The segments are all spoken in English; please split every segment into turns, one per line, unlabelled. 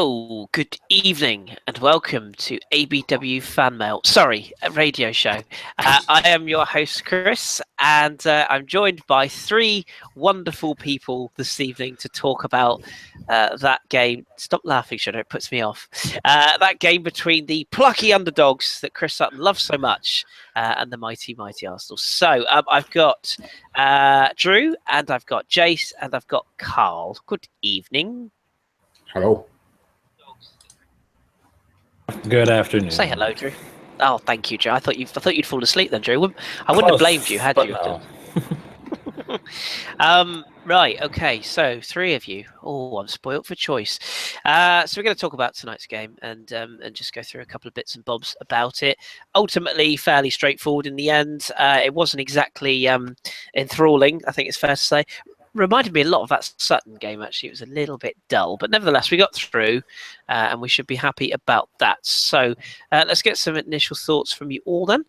Hello, good evening, and welcome to ABW Fan Mail. Sorry, a radio show. I am your host, Kris, and I'm joined by three wonderful people this evening to talk about that game. Stop laughing, Shadow, it puts me off. That game between the plucky underdogs that Chris Sutton loves so much and the mighty Arsenal. So I've got Drew, and I've got Jace, and I've got Karl. Good evening.
Hello.
Good afternoon.
Say hello, Drew. Oh, thank you, Drew. I thought you'd fall asleep then, Drew. I wouldn't have blamed you had you. No. Right. Okay. So three of you. Oh, I'm spoilt for choice. So we're going to talk about tonight's game and just go through a couple of bits and bobs about it. Ultimately, fairly straightforward in the end. It wasn't exactly enthralling, I think it's fair to say. Reminded me a lot of that Sutton game, actually. It was a little bit dull, but nevertheless, we got through and we should be happy about that. So let's get some initial thoughts from you all then.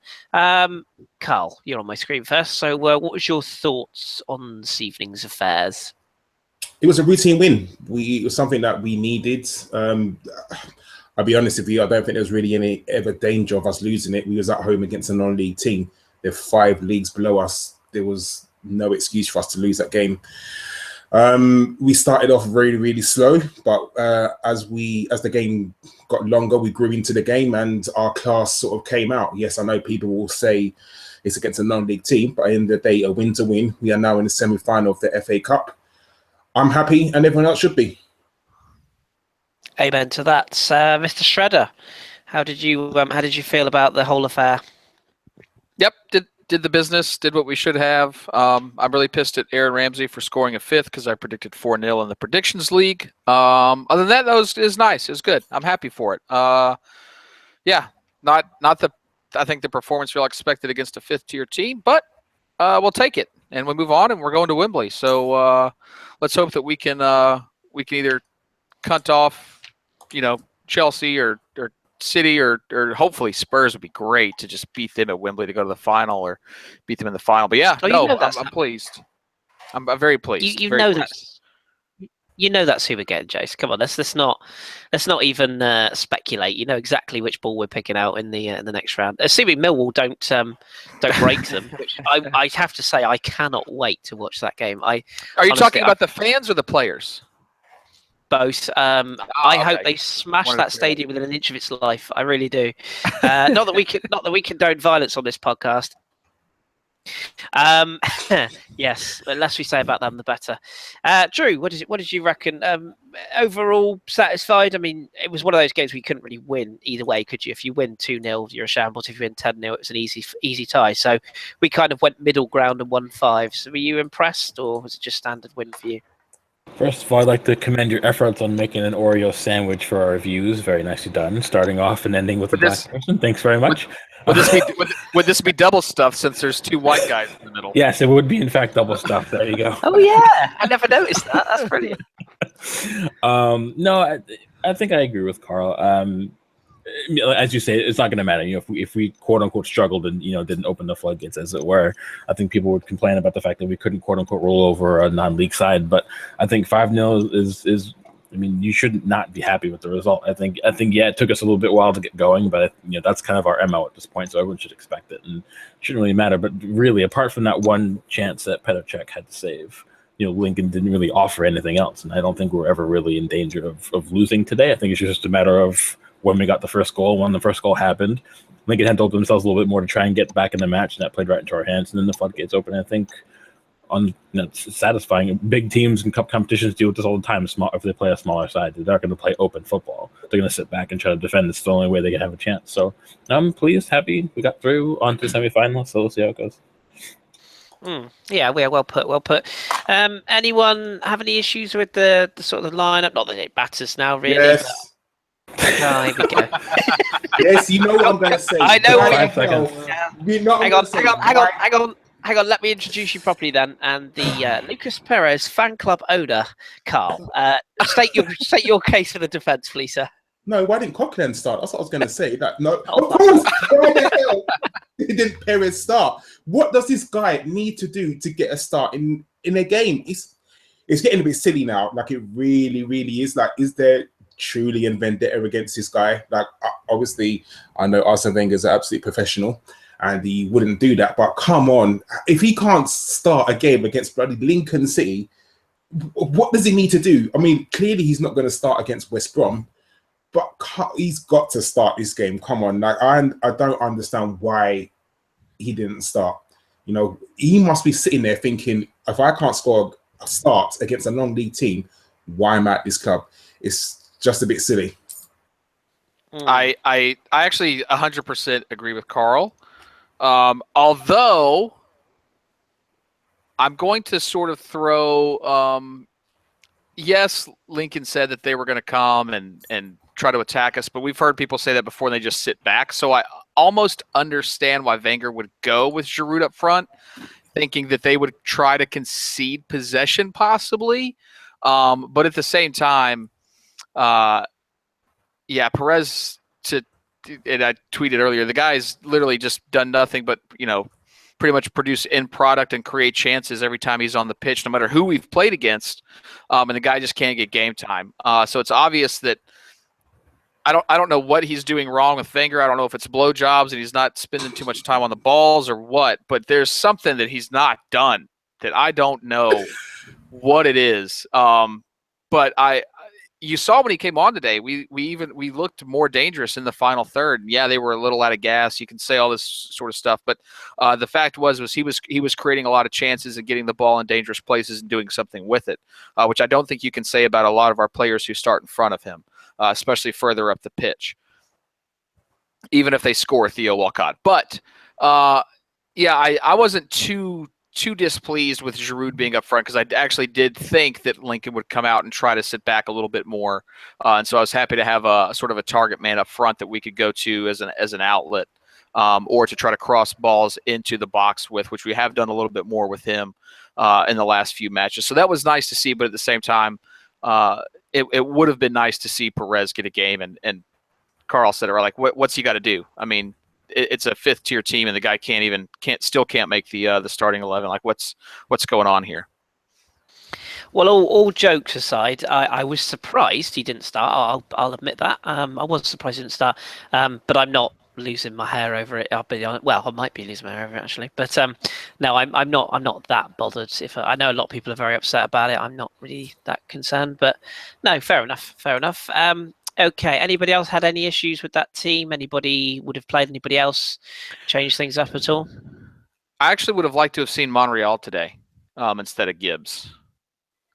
Karl, you're on my screen first. So what was your thoughts on this evening's affairs?
It was a routine win. It was something that we needed. I'll be honest with you, I don't think there was really any ever danger of us losing it. We was at home against a non-league team. They're 5 leagues below us. There was no excuse for us to lose that game. We started off really, really slow, but as the game got longer, we grew into the game and our class sort of came out. Yes, I know people will say it's against a non-league team, but in the day, a win's a win. We are now in the semi-final of the FA Cup. I'm happy, and everyone else should be.
Amen to that, Mr. Shredder. How did you feel about the whole affair?
Yep, did the business, did what we should have. I'm really pissed at Aaron Ramsey for scoring a 5th because I predicted 4-0 in the predictions league. Other than that, it was nice. It was good. I'm happy for it. Yeah, not the. I think the performance we all expected against a 5th-tier team, but we'll take it and we move on. And we're going to Wembley, so let's hope that we can either cunt off, Chelsea or City or hopefully Spurs would be great to just beat them at Wembley to go to the final or beat them in the final. But yeah, I'm pleased. I'm very pleased.
You know that's who we're getting, Jace. Come on, let's not even speculate. You know exactly which ball we're picking out in the next round. Assuming Millwall don't break them, which I have to say I cannot wait to watch that game.
Are you talking about the fans or the players?
Both. I hope they smash that stadium within an inch of its life. I really do. Not that we condone violence on this podcast. Yes, the less we say about them, the better. Drew, what did you reckon? Overall, satisfied? I mean, it was one of those games we couldn't really win either way, could you? If you win 2-0, you're a shambles. If you win 10-0, it was an easy tie. So we kind of went middle ground and won 5. So were you impressed, or was it just standard win for you?
First of all, I'd like to commend your efforts on making an Oreo sandwich for our reviews. Very nicely done. Starting off and ending with a black person. Thanks very much.
Would this be double stuffed since there's 2 white guys in the middle?
Yes, it would be, in fact, double stuffed. There you go.
Oh, yeah. I never noticed that. That's brilliant.
No, I think I agree with Karl. As you say, it's not going to matter. If we quote unquote struggled and didn't open the floodgates, as it were, I think people would complain about the fact that we couldn't quote unquote roll over a non-league side. But I think 5-0 is. I mean, you shouldn't not be happy with the result. I think yeah, it took us a little bit while to get going, but that's kind of our MO at this point, so everyone should expect it, and it shouldn't really matter. But really, apart from that one chance that Petr Cech had to save, Lincoln didn't really offer anything else, and I don't think we're ever really in danger of losing today. I think it's just a matter of when we got the first goal. When the first goal happened, Lincoln had to open themselves a little bit more to try and get back in the match, and that played right into our hands. And then the floodgates open. I think it's satisfying. Big teams in cup competitions deal with this all the time. If they play a smaller side, they're not going to play open football. They're going to sit back and try to defend. It's the only way they can have a chance. So I'm pleased, happy we got through on to the semifinal. So we'll see how it goes.
Yeah, well put. Anyone have any issues with the sort of the lineup? Not that it matters now, really.
Yes.
Here we go.
Yes, you know what I'm going to say.
I know what
you're
Hang on. Let me introduce you properly then. And the Lucas Perez fan club owner, Karl. State your case for the defence, please, sir.
No, why didn't Coquelin start? That's what I was going to say. Of course. Why the hell didn't Perez start? What does this guy need to do to get a start in a game? It's getting a bit silly now. Like, it really, really is. Like, is there truly in vendetta against this guy. Like, obviously, I know Arsene Wenger is an absolute professional, and he wouldn't do that. But come on, if he can't start a game against bloody Lincoln City, what does he need to do? I mean, clearly he's not going to start against West Brom, but he's got to start this game. Come on, like I don't understand why he didn't start. You know, he must be sitting there thinking, if I can't score a start against a non-league team, why am I at this club? It's just a bit silly.
I actually 100% agree with Karl. Although I'm going to sort of throw, yes, Lincoln said that they were going to come and try to attack us, but we've heard people say that before and they just sit back. So I almost understand why Wenger would go with Giroud up front, thinking that they would try to concede possession possibly. But at the same time, Perez, and I tweeted earlier, the guy's literally just done nothing but, pretty much produce end product and create chances every time he's on the pitch, no matter who we've played against. And the guy just can't get game time. So it's obvious that I don't know what he's doing wrong with Wenger. I don't know if it's blowjobs and he's not spending too much time on the balls or what, but there's something that he's not done that I don't know what it is. But you saw when he came on today, we looked more dangerous in the final third. Yeah, they were a little out of gas. You can say all this sort of stuff, but the fact was he was creating a lot of chances and getting the ball in dangerous places and doing something with it, which I don't think you can say about a lot of our players who start in front of him, especially further up the pitch, even if they score Theo Walcott. But I wasn't too displeased with Giroud being up front because I actually did think that Lincoln would come out and try to sit back a little bit more, and so I was happy to have a sort of a target man up front that we could go to as an outlet, or to try to cross balls into the box with, which we have done a little bit more with him in the last few matches. So that was nice to see, but at the same time, it would have been nice to see Perez get a game, and Karl said, "Like, what's he got to do?" I mean, it's a fifth tier team and the guy still can't make the starting 11. Like, what's going on here?
Well, all jokes aside, I was surprised he didn't start. I'll admit that. I was surprised he didn't start. But I'm not losing my hair over it. I might be losing my hair over it actually. But no, I'm not that bothered. If I know a lot of people are very upset about it, I'm not really that concerned. But no, fair enough. Okay, anybody else had any issues with that team? Anybody would have played anybody else? Changed things up at all?
I actually would have liked to have seen Monreal today instead of Gibbs,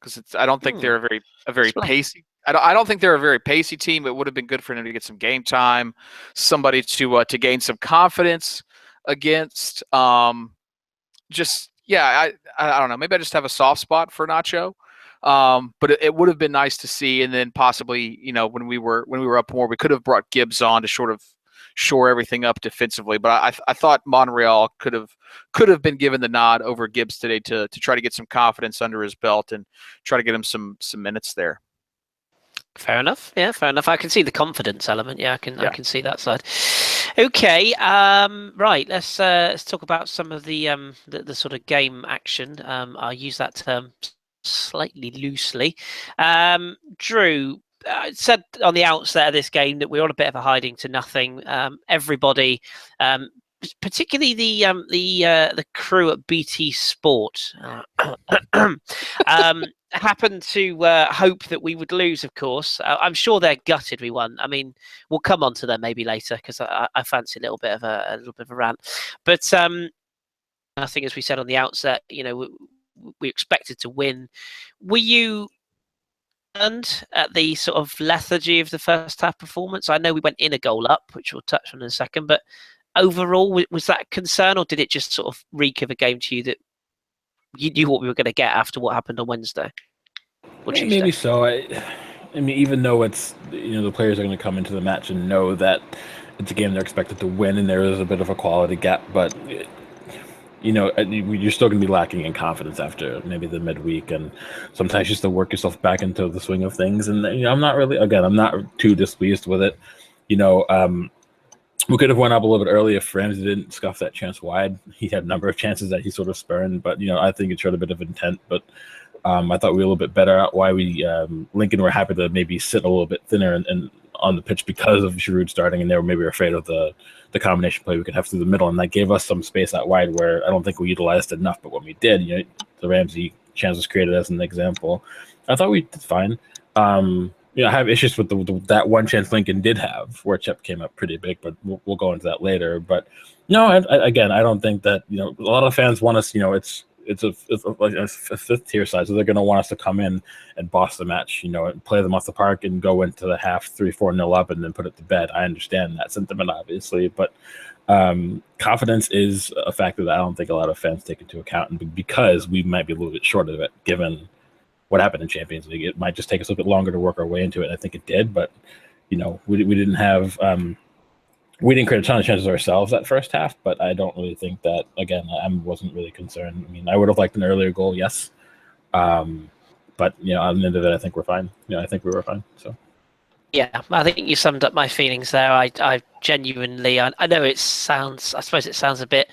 because I don't think they're a very pacey. I don't think they're a very pacey team. It would have been good for them to get some game time, somebody to gain some confidence against. I don't know. Maybe I just have a soft spot for Nacho. But it would have been nice to see, and then possibly, when we were up more, we could have brought Gibbs on to sort of shore everything up defensively. But I thought Monreal could have been given the nod over Gibbs today to try to get some confidence under his belt and try to get him some minutes there.
Fair enough. Yeah, fair enough. I can see the confidence element. Yeah, I can see that side. Okay. Right. Let's talk about some of the sort of game action. I'll use that term slightly loosely. Drew said on the outset of this game that we're on a bit of a hiding to nothing. Everybody, particularly the crew at BT Sport, happened to hope that we would lose. Of course, I'm sure they're gutted we won. I mean, we'll come on to them maybe later because I fancy a little bit of a rant. But I think, as we said on the outset, we expected to win. Were you concerned at the sort of lethargy of the first half performance? I know we went in a goal up, which we'll touch on in a second, but overall, was that a concern, or did it just sort of reek of a game to you that you knew what we were going to get after what happened on Wednesday?
Maybe so. I mean, even though it's, the players are going to come into the match and know that it's a game they're expected to win and there is a bit of a quality gap, but you're still going to be lacking in confidence after maybe the midweek, and sometimes you still work yourself back into the swing of things. And I'm not too displeased with it. We could have went up a little bit early if Ramsey didn't scuff that chance wide. He had a number of chances that he sort of spurned, but I think it showed a bit of intent. But I thought we were a little bit better at why Lincoln were happy to maybe sit a little bit thinner and on the pitch because of Giroud starting, and they were maybe afraid of the combination play we could have through the middle, and that gave us some space out wide where I don't think we utilized it enough. But when we did, the Ramsey chance was created as an example. I thought we did fine. I have issues with that one chance Lincoln did have where Chep came up pretty big, but we'll go into that later. But no, I don't think that a lot of fans want us. It's a fifth tier side, so they're going to want us to come in and boss the match, and play them off the park and go into the half 3-4-0 up and then put it to bed. I understand that sentiment, obviously, but confidence is a factor that I don't think a lot of fans take into account, and because we might be a little bit short of it, given what happened in Champions League, it might just take us a little bit longer to work our way into it. I think it did, but we didn't have. We didn't create a ton of chances ourselves that first half, but I don't really think that, again, I wasn't really concerned. I mean, I would have liked an earlier goal, yes. But, on the end of it, I think we're fine. I think we were fine. So. Yeah,
I think you summed up my feelings there. I genuinely, I know I suppose it sounds a bit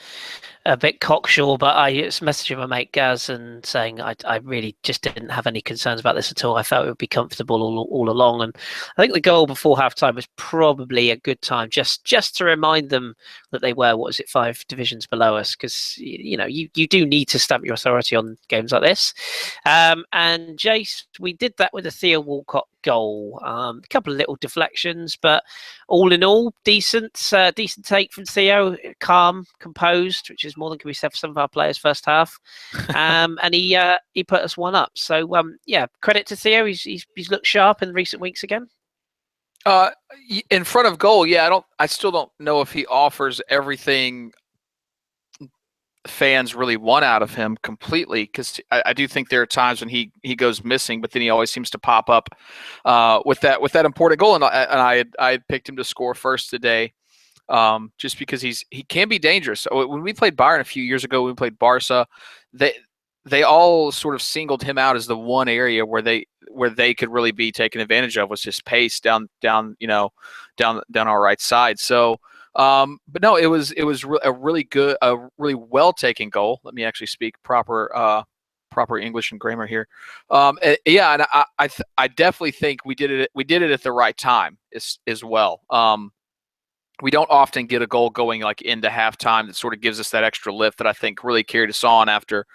cocksure, but I was messaging my mate Gaz and saying I really just didn't have any concerns about this at all. I felt it would be comfortable all along, and I think the goal before half-time was probably a good time just to remind them that they were 5 divisions below us, because you do need to stamp your authority on games like this. And Jace, we did that with a Theo Walcott goal. A couple of little deflections, but all in all, decent take from Theo. Calm, composed, which is more than can be said for some of our players first half. And he put us one up. So credit to Theo. He's looked sharp in recent weeks again.
In front of goal, I still don't know if he offers everything fans really want out of him completely, because I do think there are times when he goes missing, but then he always seems to pop up with that important goal. And I had picked him to score first today, just because he can be dangerous. So when we played Bayern a few years ago, we played Barca, they all sort of singled him out as the one area where they could really be taken advantage of, was his pace down our right side. So. But no, it was a really good, a really well taken goal. Let me actually speak proper English and grammar here. And I definitely think we did it at the right time as well. We don't often get a goal going like into halftime that sort of gives us that extra lift that I think really carried us on after,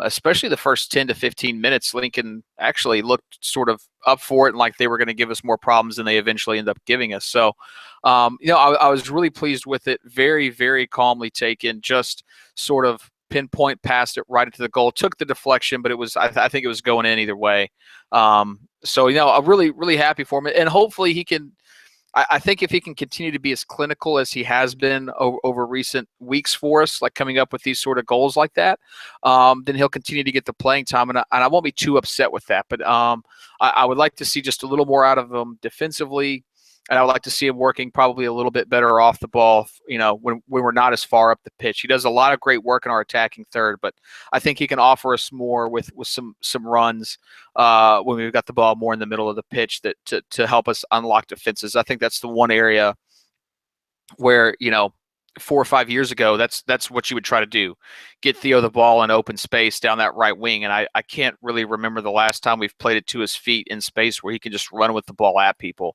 especially the first 10 to 15 minutes. Lincoln actually looked sort of up for it and like they were going to give us more problems than they eventually ended up giving us. So, I was really pleased with it. Very, very calmly taken, just sort of pinpoint passed it right into the goal, took the deflection, but it was, I think it was going in either way. I'm really, really happy for him, and hopefully he can, I think if he can continue to be as clinical as he has been over recent weeks for us, like coming up with these sort of goals like that, then he'll continue to get the playing time, and I won't be too upset with that. But I would like to see just a little more out of him defensively, and I would like to see him working probably a little bit better off the ball, when we're not as far up the pitch. He does a lot of great work in our attacking third, but I think he can offer us more with some runs when we've got the ball more in the middle of the pitch to help us unlock defenses. I think that's the one area where, 4 or 5 years ago, that's what you would try to do. Get Theo the ball in open space down that right wing. And I can't really remember the last time we've played it to his feet in space where he can just run with the ball at people,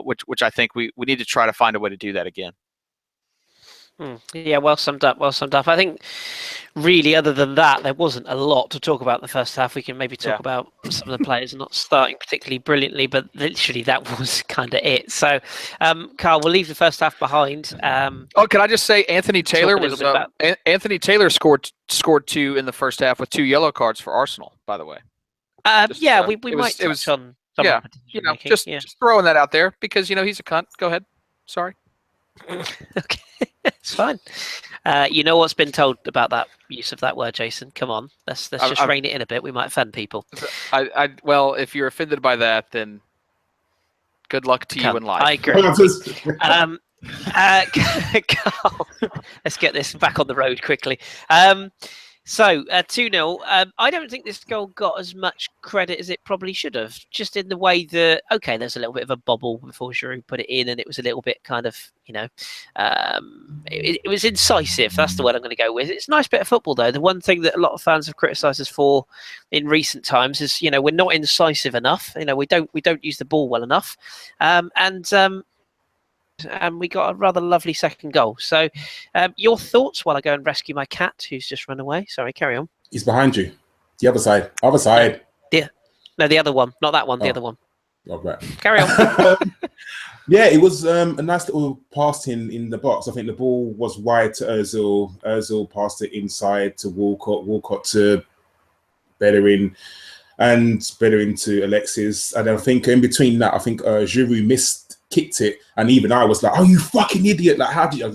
which I think we need to try to find a way to do that again.
Yeah, well summed up. I think really, other than that, there wasn't a lot to talk about in the first half. We can maybe talk about some of the players not starting particularly brilliantly, but literally that was kind of it. So, Karl, we'll leave the first half behind.
Can I just say Anthony Taylor Anthony Taylor scored 2 in the first half with 2 yellow cards for Arsenal, by the way.
We might touch on some
just throwing that out there because he's a cunt. Go ahead. Sorry.
Okay, it's fine. What's been told about that use of that word, Jason? Come on, let's just rein it in a bit. We might offend people.
Well, if you're offended by that, then good luck to you in life.
I agree. Carl, let's get this back on the road quickly. So 2-0. I don't think this goal got as much credit as it probably should have. Just in the way that there's a little bit of a bobble before Giroud put it in, and it was a little bit kind of it was incisive. That's the word I'm going to go with. It's a nice bit of football though. The one thing that a lot of fans have criticised us for in recent times is we're not incisive enough. We don't use the ball well enough, and we got a rather lovely second goal. So your thoughts while I go and rescue my cat who's just run away. Sorry, carry on.
He's behind you. The other side. Other side.
No, the other one. Not that one. The other one.
Oh, right.
Carry on.
Yeah, it was a nice little pass in the box. I think the ball was wide to Ozil. Ozil passed it inside to Walcott. Walcott to Bellerin. And Bellerin to Alexis. And I think in between that, I think Giroud kicked it, and even I was like, "Oh, you fucking idiot!" Like, how did you?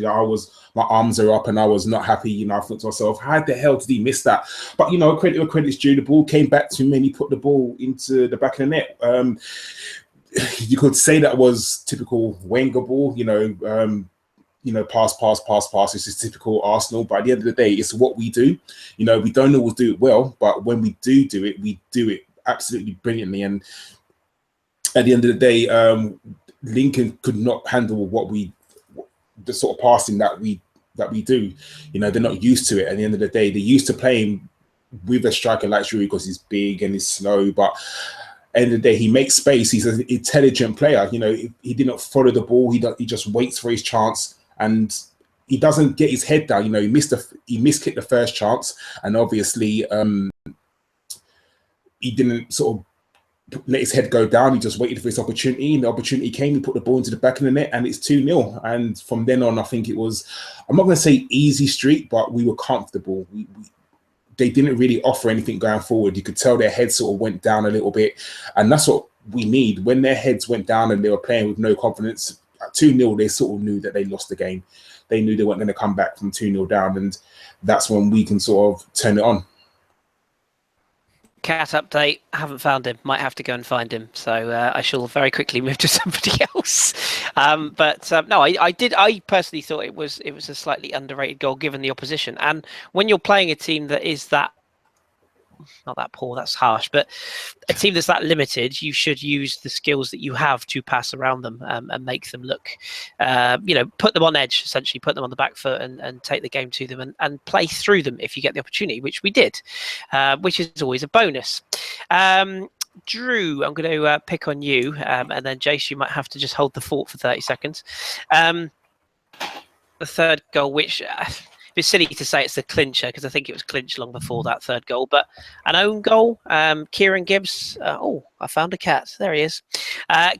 My arms are up, and I was not happy. I thought to myself, "How the hell did he miss that?" But credit where credit's due. The ball came back to him, and he put the ball into the back of the net. You could say that was typical Wenger ball. Pass. This is typical Arsenal. But at the end of the day, it's what we do. We don't always do it well, but when we do it, we do it absolutely brilliantly. And at the end of the day, Lincoln could not handle the sort of passing that we do. They're not used to it. At the end of the day, they're used to playing with a striker like Giroud because he's big and he's slow. But at the end of the day, he makes space. He's an intelligent player. He didn't follow the ball. He just waits for his chance, and he doesn't get his head down. He miskicked the first chance, and obviously he didn't sort of let his head go down. He just waited for his opportunity, and the opportunity came. He put the ball into the back of the net, and it's 2-0. And from then on, I think it was, I'm not going to say easy street, but we were comfortable. They didn't really offer anything going forward. You could tell their heads sort of went down a little bit, and that's what we need. When their heads went down and they were playing with no confidence, at 2-0, they sort of knew that they lost the game. They knew they weren't going to come back from 2-0 down, and that's when we can sort of turn it on.
Cat update. Haven't found him. Might have to go and find him. So I shall very quickly move to somebody else. No, I personally thought it was a slightly underrated goal given the opposition. And when you're playing a team that is that, not that poor, that's harsh, but a team that's that limited, you should use the skills that you have to pass around them and make them look, put them on edge, essentially, put them on the back foot and take the game to them and play through them if you get the opportunity, which we did, which is always a bonus. Drew, I'm going to pick on you, and then Jace, you might have to just hold the fort for 30 seconds. The third goal, which... it's silly to say it's the clincher because I think it was clinched long before that third goal, but an own goal. Kieran Gibbs. I found a cat. There he is.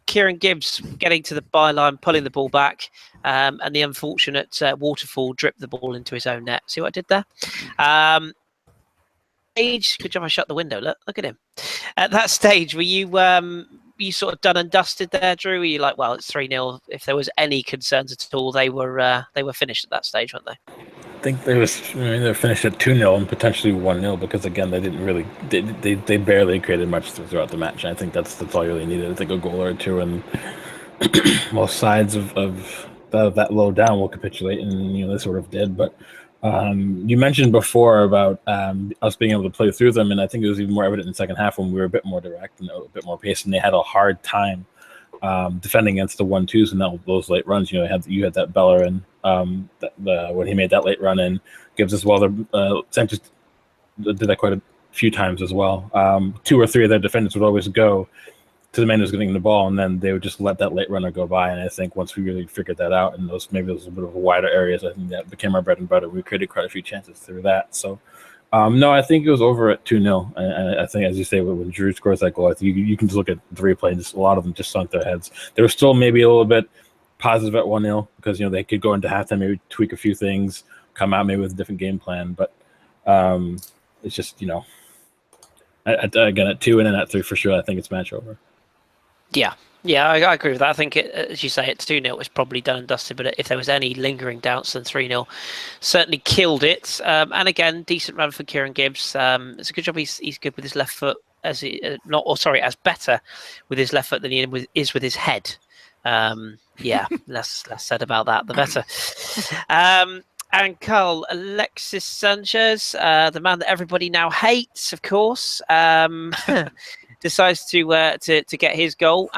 Kieran Gibbs getting to the byline, pulling the ball back, and the unfortunate waterfall dripped the ball into his own net. See what I did there? Good job I shut the window. Look at him. At that stage, were you sort of done and dusted there, Drew? Were you like, well, it's 3-0. If there was any concerns at all, they were finished at that stage, weren't they?
I think they finished at 2-0 and potentially 1-0 because again they didn't really they barely created much throughout the match. And I think that's all you really needed. I think a goal or two, and most sides of that low down will capitulate, and they sort of did. But you mentioned before about us being able to play through them, and I think it was even more evident in the second half when we were a bit more direct and a bit more pace, and they had a hard time defending against the 1-2s and those late runs. You had that Bellerin when he made that late run in, Gibbs as well. Sanchez did that quite a few times as well. 2 or 3 of their defenders would always go to the man who's getting the ball, and then they would just let that late runner go by. And I think once we really figured that out, and those a bit of wider areas, I think that became our bread and butter. We created quite a few chances through that. So no, I think it was over at 2-0. And I think, as you say, when Giroud scores that goal, I think you can just look at the replay, and just a lot of them just sunk their heads. They were still maybe a little bit positive at 1-0 because they could go into halftime, maybe tweak a few things, come out maybe with a different game plan. But it's just again at 2 and then at 3 for sure, I think it's match over.
Yeah, I agree with that. I think, as you say, it's 2-0. It's probably done and dusted. But if there was any lingering doubts, then 3-0 certainly killed it. And again, decent run for Kieran Gibbs. It's a good job. He's good with his left foot, as better with his left foot than he is with his head. Less said about that, the better. And Karl, Alexis Sanchez, the man that everybody now hates, of course, decides to get his goal.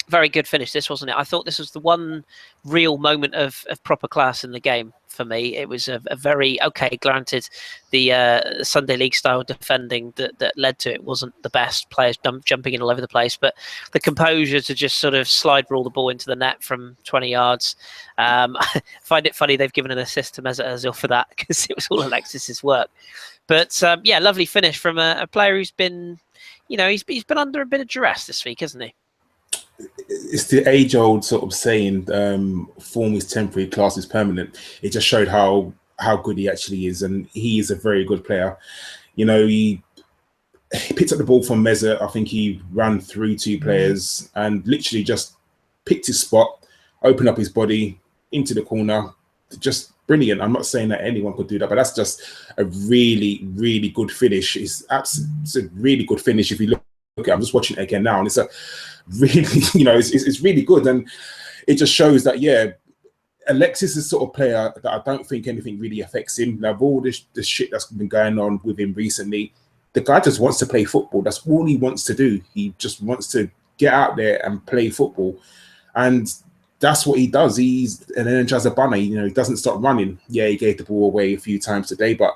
Very good finish, this, wasn't it? I thought this was the one real moment of proper class in the game for me. It was a very, okay, granted, the Sunday League style defending that led to it wasn't the best, players jumping in all over the place, but the composure to just sort of slide roll the ball into the net from 20 yards. I find it funny they've given an assist to Mesut Ozil for that, because it was all Alexis's work. But yeah, lovely finish from a player who's been, he's been under a bit of duress this week, hasn't he?
It's the age-old sort of saying, form is temporary, class is permanent. It just showed how good he actually is, and he is a very good player. He picked up the ball from Mesut. I think he ran through two players and literally just picked his spot, opened up his body into the corner. Just brilliant. I'm not saying that anyone could do that, but that's just a really, really good finish. It's a really good finish. If you look at it, I'm just watching it again now, and it's a really, it's really good, and it just shows that Alexis is the sort of player that I don't think anything really affects him. Now, of all this shit that's been going on with him recently, the guy just wants to play football. That's all he wants to do. He just wants to get out there and play football, and that's what he does. He's an energizer bunny. He doesn't stop running. Yeah, he gave the ball away a few times today, but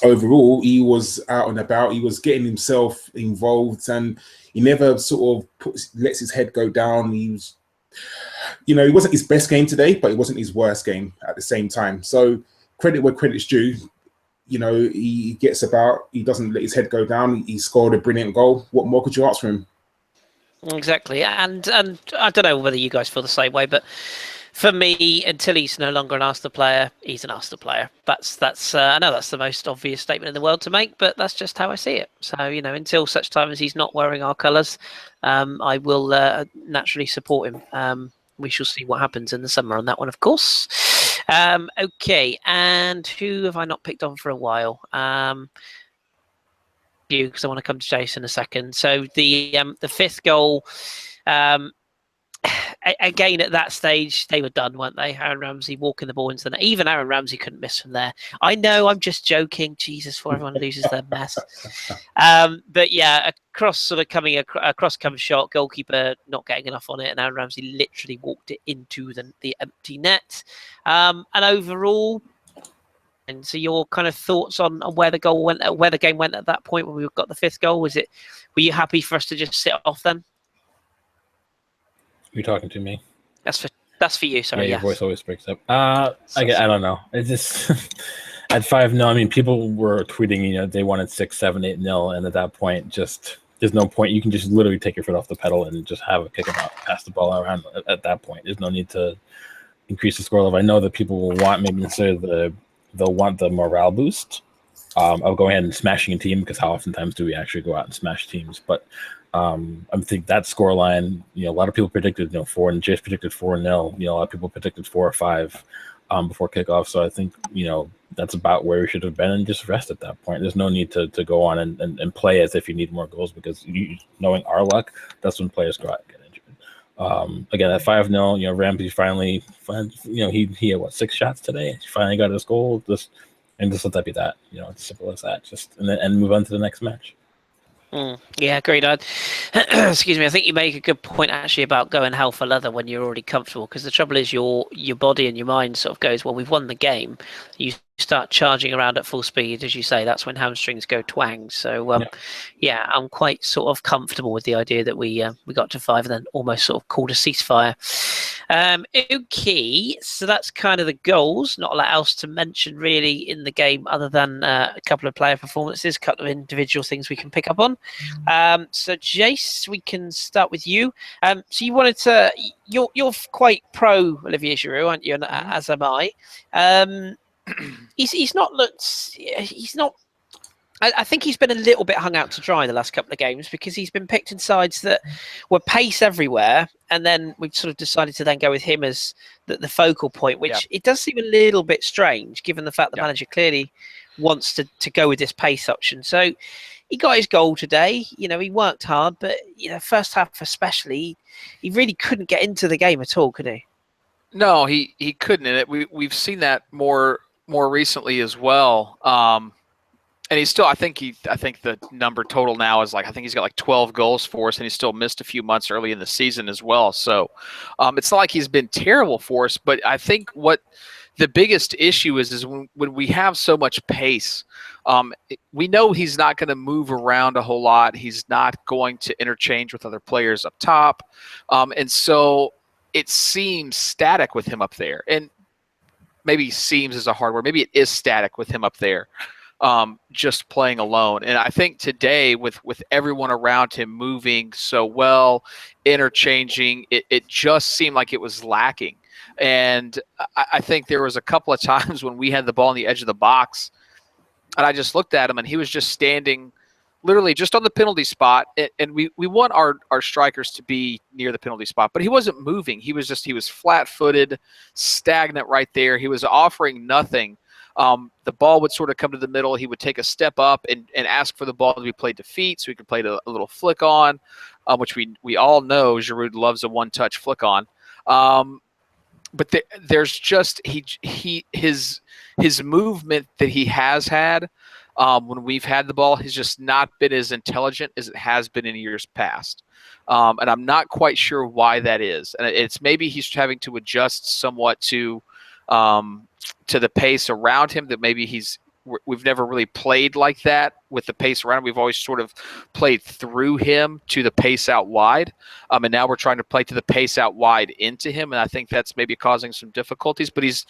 overall, he was out and about. He was getting himself involved, and he never sort of lets his head go down. He was, it wasn't his best game today, but it wasn't his worst game at the same time. So credit where credit's due. He gets about. He doesn't let his head go down. He scored a brilliant goal. What more could you ask for him?
Exactly, and I don't know whether you guys feel the same way, but for me, until he's no longer an Arsenal player, he's an Arsenal player. That's I know that's the most obvious statement in the world to make, but that's just how I see it. So, until such time as he's not wearing our colours, I will naturally support him. We shall see what happens in the summer on that one, of course. Okay, and who have I not picked on for a while? You, because I want to come to Jason in a second. So the fifth goal. Again, at that stage, they were done, weren't they? Aaron Ramsey walking the ball into the net. Even Aaron Ramsey couldn't miss from there. I know, I'm just joking. Jesus, before everyone loses their mess. But yeah, across come shot, goalkeeper not getting enough on it, and Aaron Ramsey literally walked it into the empty net. And overall, and so your kind of thoughts on where the goal went, where the game went at that point when we got the fifth goal? Were you happy for us to just sit off then?
You're talking to me.
That's for you. Sorry.
Yeah, your voice always breaks up. I don't know. It's just at 5-0. I mean, people were tweeting, they wanted 6, 7, 8-0, and at that point, just there's no point. You can just literally take your foot off the pedal and just have a kick about, pass the ball around. At that point, there's no need to increase the score level. I know that people will want maybe instead of they'll want the morale boost. I'll go ahead and smashing a team, because how oftentimes do we actually go out and smash teams? But I think that scoreline, a lot of people predicted, 4, and Jace predicted 4-0. A lot of people predicted 4 or 5 before kickoff. So I think, that's about where we should have been, and just rest at that point. There's no need to go on and play as if you need more goals, because knowing our luck, that's when players go out and get injured. Again, at 5-0, Ramsey finally, he had 6 shots today. He finally got his goal. Just let that be that. It's simple as that. Just and move on to the next match.
Yeah, agreed. Excuse me. I think you make a good point actually about going hell for leather when you're already comfortable, because the trouble is your body and your mind sort of goes, well, we've won the game. You start charging around at full speed, as you say. That's when hamstrings go twang. So yeah, I'm quite sort of comfortable with the idea that we got to 5 and then almost sort of called a ceasefire. Okay, so that's kind of the goals. Not a lot else to mention really in the game, other than a couple of player performances, a couple of individual things we can pick up on. So Jace, we can start with you. So you wanted to, you're quite pro Olivier Giroud, aren't you? And as am I. He's not looked. He's not. I think he's been a little bit hung out to dry the last couple of games, because he's been picked in sides that were pace everywhere, and then we've sort of decided to then go with him as the focal point, which it does seem a little bit strange, given the fact the manager clearly wants to go with this pace option. So he got his goal today. He worked hard, but first half especially, he really couldn't get into the game at all, could he?
No, he couldn't. And we've seen that more recently as well. And he's still, I think the number total now is I think he's got 12 goals for us, and he still missed a few months early in the season as well. So it's not like he's been terrible for us, but I think what the biggest issue is when we have so much pace, we know he's not going to move around a whole lot. He's not going to interchange with other players up top. And so it seems static with him up there. And maybe seems is a hard word. Maybe it is static with him up there. Just playing alone. And I think today with everyone around him moving so well, interchanging, it just seemed like it was lacking. And I think there was a couple of times when we had the ball on the edge of the box, and I just looked at him, and he was just standing literally just on the penalty spot. And we want our strikers to be near the penalty spot, but he wasn't moving. He was flat-footed, stagnant right there. He was offering nothing. The ball would sort of come to the middle. He would take a step up and ask for the ball to be played to feet so he could play a little flick on, which we all know Giroud loves a one-touch flick on. But there's just his movement that he has had when we've had the ball has just not been as intelligent as it has been in years past. And I'm not quite sure why that is. And it's maybe he's having to adjust somewhat to the pace around him, that maybe we've never really played like that with the pace around him. We've always sort of played through him to the pace out wide. And now we're trying to play to the pace out wide into him. And I think that's maybe causing some difficulties, but he's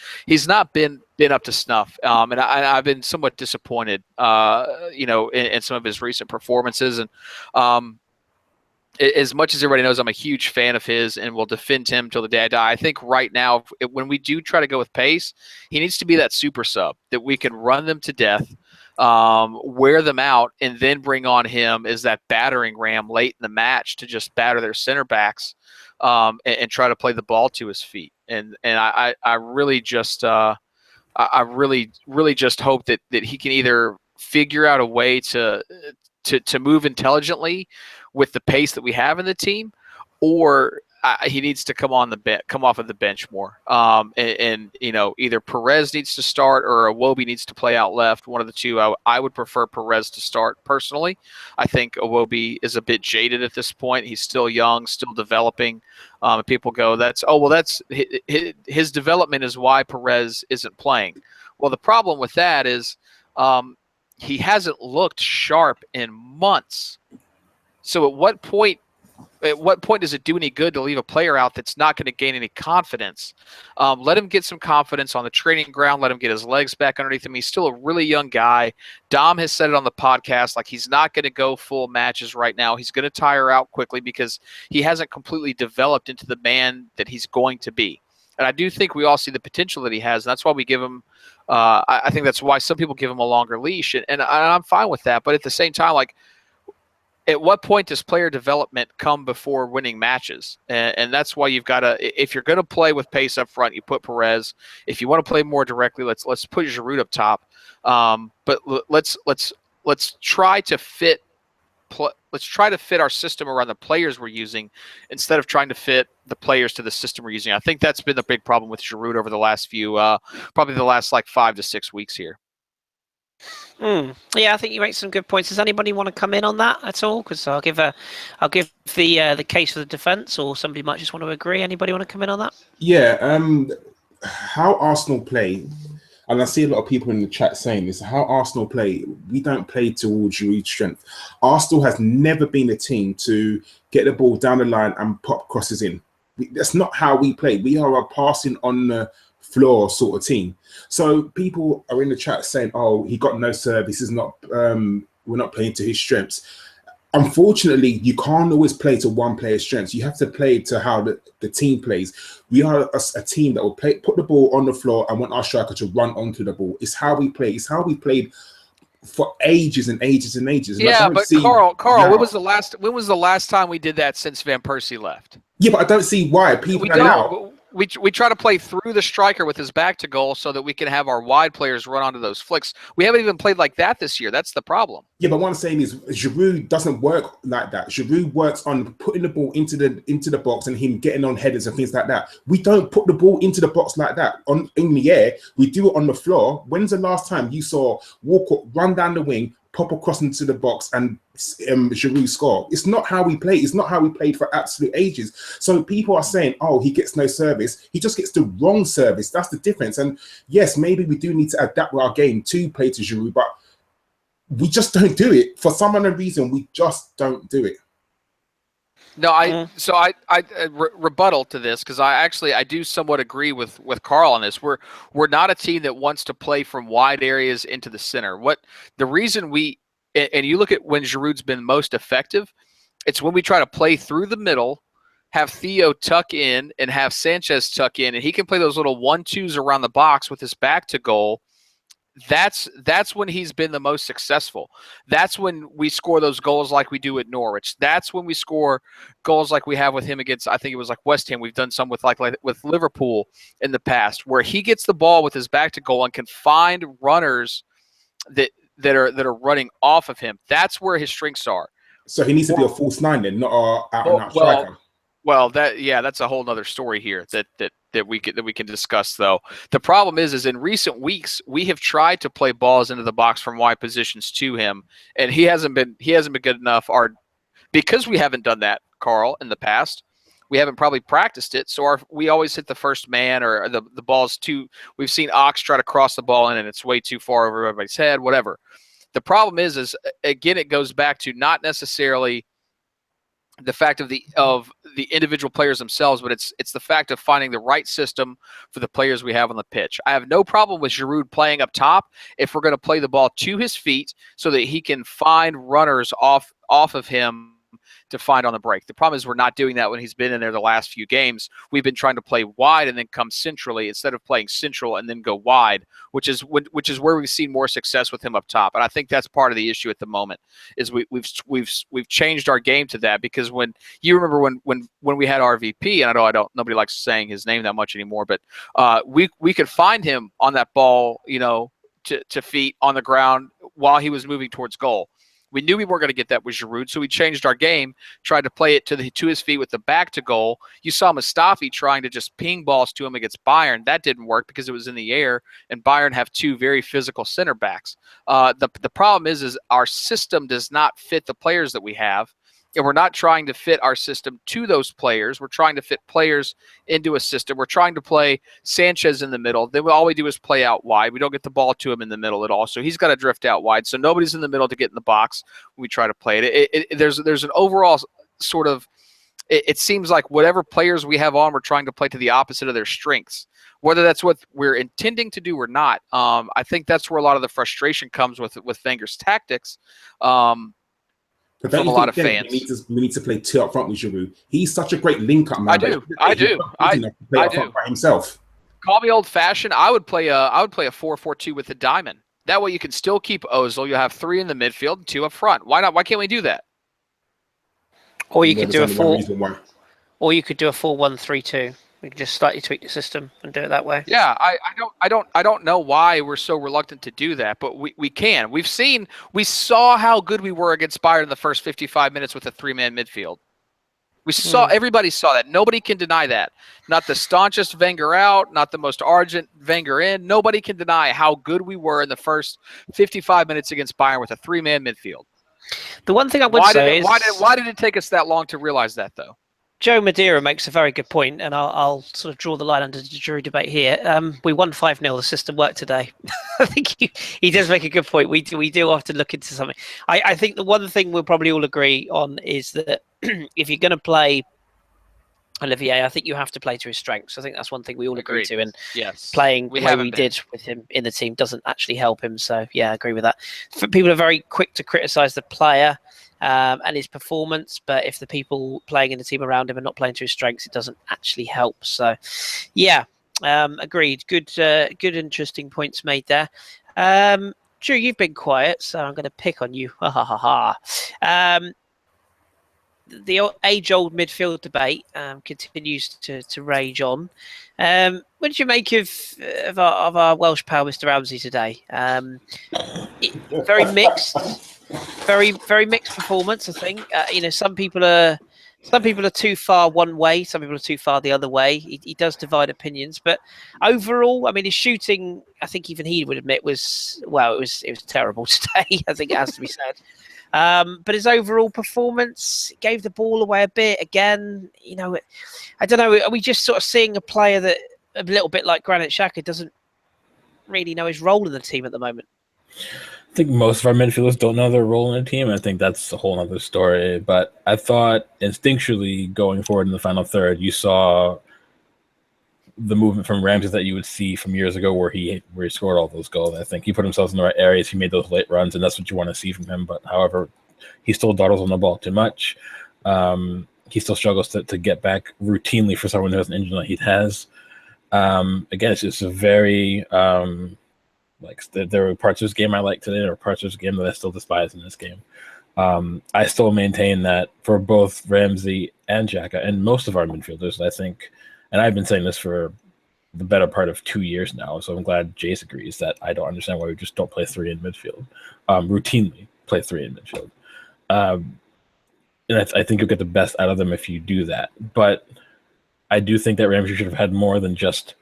not been up to snuff. And I've been somewhat disappointed, in some of his recent performances. And, as much as everybody knows, I'm a huge fan of his and will defend him till the day I die. I think right now, when we do try to go with pace, he needs to be that super sub that we can run them to death, wear them out, and then bring on him as that battering ram late in the match to just batter their center backs and try to play the ball to his feet. And I really just I really just hope that he can either figure out a way to move intelligently with the pace that we have in the team, or he needs to come off of the bench more. And either Perez needs to start or Iwobi needs to play out left. One of the two. I would prefer Perez to start personally. I think Iwobi is a bit jaded at this point. He's still young, still developing. People go, that's his development is why Perez isn't playing. Well, the problem with that is he hasn't looked sharp in months. So at what point does it do any good to leave a player out that's not going to gain any confidence? Let him get some confidence on the training ground. Let him get his legs back underneath him. He's still a really young guy. Dom has said it on the podcast, he's not going to go full matches right now. He's going to tire out quickly because he hasn't completely developed into the man that he's going to be. And I do think we all see the potential that he has. And that's why we give him I think that's why some people give him a longer leash. And I'm fine with that. But at the same time, at what point does player development come before winning matches? And that's why you've got to, if you're going to play with pace up front, you put Perez. If you want to play more directly, let's put Giroud up top. But let's try to fit our system around the players we're using instead of trying to fit the players to the system we're using. I think that's been the big problem with Giroud over the last probably the last 5 to 6 weeks here.
Yeah, I think you make some good points. Does anybody want to come in on that at all? Because I'll give the case for the defence, or somebody might just want to agree. Anybody want to come in on that?
Yeah, how Arsenal play, and I see a lot of people in the chat saying this, how Arsenal play, we don't play towards Giroud's strength. Arsenal has never been a team to get the ball down the line and pop crosses in. That's not how we play. We are a passing on the floor sort of team. So people are in the chat saying, oh, he got no service, is not we're not playing to his strengths. Unfortunately, you can't always play to one player's strengths. You have to play to how the team plays. We are a team that will put the ball on the floor and want our striker to run onto the ball. It's how we play. It's how we played for ages and ages and ages. And
yeah, but Karl, when was the last time we did that since Van Persie left?
Yeah, but I don't see why people
we
are now.
we try to play through the striker with his back to goal so that we can have our wide players run onto those flicks. We haven't even played like that this year. That's the problem.
Yeah, but what I'm saying is Giroud doesn't work like that. Giroud works on putting the ball into the box and him getting on headers and things like that. We don't put the ball into the box like that in the air. We do it on the floor. When's the last time you saw Walcott run down the wing, pop across into the box, and Giroud score? It's not how we play. It's not how we played for absolute ages. So people are saying, oh, he gets no service. He just gets the wrong service. That's the difference. And yes, maybe we do need to adapt our game to play to Giroud, but we just don't do it. For some other reason, we just don't do it.
No, so I rebuttal to this, because I do somewhat agree with Karl on this. We're not a team that wants to play from wide areas into the center. The reason and you look at when Giroud's been most effective, it's when we try to play through the middle, have Theo tuck in and have Sanchez tuck in, and he can play those little 1-2s around the box with his back to goal. That's when he's been the most successful. That's when we score those goals like we do at Norwich. That's when we score goals like we have with him against, I think it was like West Ham. We've done some with with Liverpool in the past, where he gets the ball with his back to goal and can find runners that are running off of him. That's where his strengths are.
So he needs to be a false nine then, not an out-and-out striker.
Well, that's a whole other story here that we can discuss, though. The problem is in recent weeks we have tried to play balls into the box from wide positions to him, and he hasn't been good enough. Because we haven't done that, Karl, in the past, we haven't probably practiced it. So we always hit the first man, or the ball's too. We've seen Ox try to cross the ball in, and it's way too far over everybody's head. Whatever. The problem is again, it goes back to not necessarily the fact of the individual players themselves, but it's the fact of finding the right system for the players we have on the pitch. I have no problem with Giroud playing up top if we're going to play the ball to his feet so that he can find runners off of him to find on the break. The problem is we're not doing that when he's been in there the last few games. We've been trying to play wide and then come centrally instead of playing central and then go wide, which is where we've seen more success with him up top. And I think that's part of the issue at the moment is we've changed our game to that, because when you remember when we had RVP, and I know nobody likes saying his name that much anymore, but we could find him on that ball, to feet on the ground while he was moving towards goal. We knew we weren't going to get that with Giroud, so we changed our game, tried to play it to his feet with the back to goal. You saw Mustafi trying to just ping balls to him against Bayern. That didn't work because it was in the air, and Bayern have two very physical center backs. The problem is our system does not fit the players that we have, and we're not trying to fit our system to those players. We're trying to fit players into a system. We're trying to play Sanchez in the middle. Then all we do is play out wide. We don't get the ball to him in the middle at all. So he's got to drift out wide. So nobody's in the middle to get in the box when we try to play it. There's an overall sort of – it seems like whatever players we have on, we're trying to play to the opposite of their strengths. Whether that's what we're intending to do or not, I think that's where a lot of the frustration comes with Wenger's tactics.
But don't
from a lot of fans.
We need to play two up front with Giroud. He's such a great link-up man.
I do.
By himself.
Call me old-fashioned. I would play a 4-4-2 with a diamond. That way you can still keep Ozil. You'll have 3 in the midfield and 2 up front. Why not? Why can't we do that?
Or you could do a 4-1-3-2. We could just slightly tweak the system and do it that way.
Yeah, I don't know why we're so reluctant to do that, but we can. We saw how good we were against Bayern in the first 55 minutes with a 3-man midfield. Everybody saw that. Nobody can deny that. Not the staunchest Wenger out, not the most ardent Wenger in. Nobody can deny how good we were in the first 55 minutes against Bayern with a 3-man midfield.
The one thing I would say is...
Why did it take us that long to realize that, though?
Joe Madeira makes a very good point, and I'll sort of draw the line under the jury debate here. We won 5-0. The system worked today. I think he does make a good point. We do often look into something. I think the one thing we'll probably all agree on is that if you're going to play Olivier, I think you have to play to his strengths. I think that's one thing we all agree to. And
yes,
playing the way we did with him in the team doesn't actually help him. So, yeah, I agree with that. People are very quick to criticise the player and his performance, but if the people playing in the team around him are not playing to his strengths, it doesn't actually help. So, yeah, agreed. Good, interesting points made there. Drew, you've been quiet, so I'm going to pick on you. the age-old midfield debate continues to rage on. What did you make of our Welsh pal, Mr. Ramsey, today? Very mixed, very mixed performance. I think some people are too far one way, some people are too far the other way. He does divide opinions, but overall, I mean, his shooting, I think even he would admit, was terrible today. I think it has to be said. But his overall performance gave the ball away a bit. Again, I don't know. Are we just sort of seeing a player that a little bit like Granit Xhaka doesn't really know his role in the team at the moment?
I think most of our midfielders don't know their role in the team. I think that's a whole other story. But I thought instinctually going forward in the final third, you saw the movement from Ramsey that you would see from years ago where he scored all those goals. I think he put himself in the right areas. He made those late runs, and that's what you want to see from him. But however, he still dawdles on the ball too much. He still struggles to get back routinely for someone who has an injury like he has. Again, it's just a very there were parts of his game I liked today. There were parts of his game that I still despise in this game. I still maintain that for both Ramsey and Xhaka and most of our midfielders, I think, and I've been saying this for the better part of 2 years now, so I'm glad Jace agrees that I don't understand why we just don't play three in midfield, routinely play three in midfield. And I think you'll get the best out of them if you do that. But I do think that Ramsey should have had more than just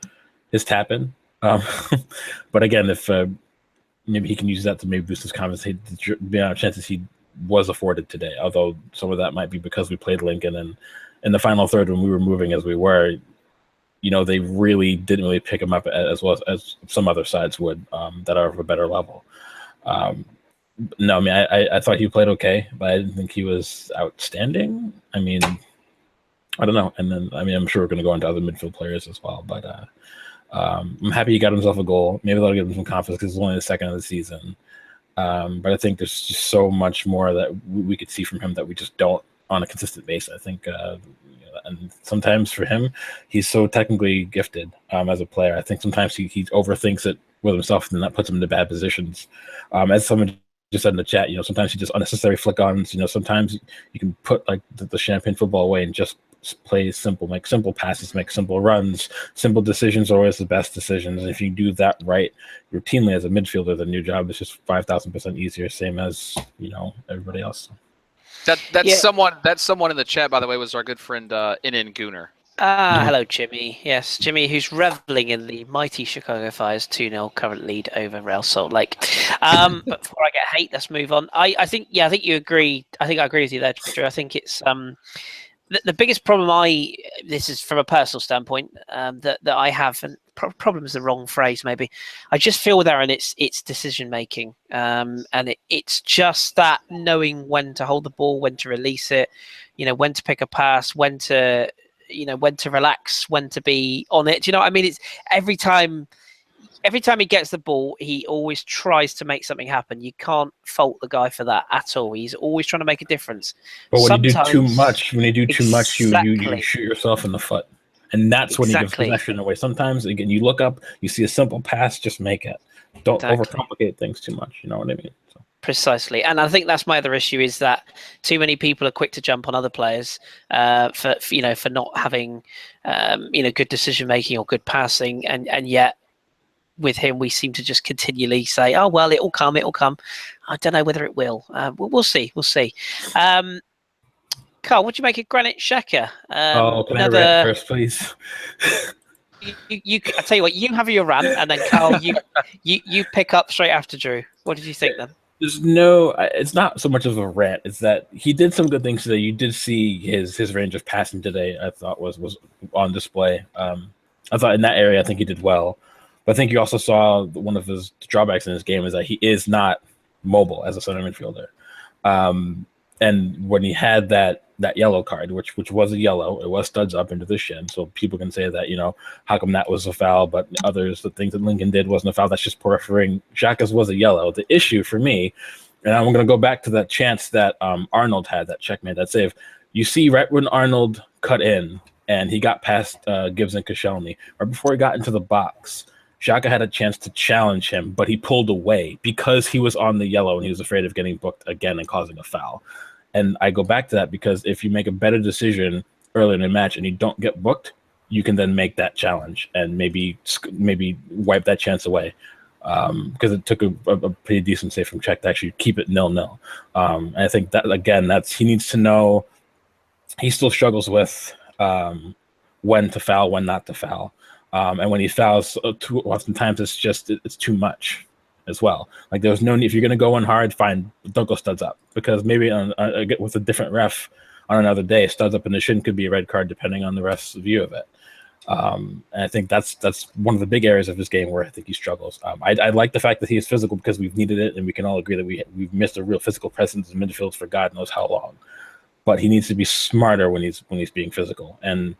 his tap-in. But again, if maybe he can use that to maybe boost his confidence, the amount of chances he was afforded today, although some of that might be because we played Lincoln, and in the final third when we were moving as we were, they really didn't really pick him up as well as some other sides would that are of a better level. No, I mean, I thought he played okay, but I didn't think he was outstanding. I mean, I don't know. And then, I mean, I'm sure we're going to go into other midfield players as well, but I'm happy he got himself a goal. Maybe that'll give him some confidence because it's only the second of the season. But I think there's just so much more that we could see from him that we just don't on a consistent basis. I think, and sometimes for him, he's so technically gifted as a player. I think sometimes he overthinks it with himself, and that puts him into bad positions. As someone just said in the chat, sometimes he just unnecessary flick-ons. Sometimes you can put like the champagne football away and just play simple, make simple passes, make simple runs. Simple decisions are always the best decisions. And if you do that right routinely as a midfielder, then your job is just 5,000% easier, same as everybody else.
That's someone in the chat, by the way, was our good friend Inin Gooner.
Hello, Jimmy. Yes, Jimmy, who's reveling in the mighty Chicago Fire's 2-0 current lead over Real Salt Lake. But before I get hate, let's move on. I think you agree. I think I agree with you there, Drew. I think it's the biggest problem this is from a personal standpoint, that I have, and problem is the wrong phrase maybe. I just feel with Aaron, it's decision making, and it's just that knowing when to hold the ball, when to release it, when to pick a pass, when to relax, when to be on it. Do you know what I mean? It's every time he gets the ball, he always tries to make something happen. You can't fault the guy for that at all. He's always trying to make a difference.
But when you do too much, you shoot yourself in the foot. And that's when you give possession away. Sometimes, again, you look up, you see a simple pass, just make it. Don't overcomplicate things too much. You know what I mean? So.
Precisely. And I think that's my other issue, is that too many people are quick to jump on other players for not having good decision making or good passing, and yet with him we seem to just continually say, oh well, it'll come. I don't know whether it will. We'll see. Karl, what do you make of Granit Xhaka?
Can I rant first, please?
I tell you what, you have your rant, and then Karl, you pick up straight after Drew. What did you think then?
It's not so much of a rant. It's that he did some good things today. You did see his range of passing today. I thought was on display. I thought in that area, I think he did well. But I think you also saw one of his drawbacks in his game is that he is not mobile as a center midfielder. And when he had that yellow card, which was a yellow, it was studs up into the shin. So people can say that, how come that was a foul, but the things that Lincoln did wasn't a foul. That's just peripheral. Xhaka's was a yellow. The issue for me, and I'm going to go back to that chance that Arnold had, that checkmate, that save. You see right when Arnold cut in and he got past Gibbs and Koscielny, right before he got into the box, Xhaka had a chance to challenge him, but he pulled away because he was on the yellow and he was afraid of getting booked again and causing a foul. And I go back to that because if you make a better decision early in a match and you don't get booked, you can then make that challenge and maybe wipe that chance away. Because it took a pretty decent save from Czech to actually keep it 0-0. And I think that, again, he needs to know he still struggles with when to foul, when not to foul. And when he fouls, too oftentimes it's too much as well. Like, there's no need, if you're going to go in hard, fine, don't go studs up. Because maybe with a different ref on another day, studs up in the shin could be a red card depending on the ref's view of it. And I think that's one of the big areas of his game where I think he struggles. I like the fact that he is physical because we've needed it, and we can all agree that we've missed a real physical presence in midfield for God knows how long. But he needs to be smarter when he's being physical. And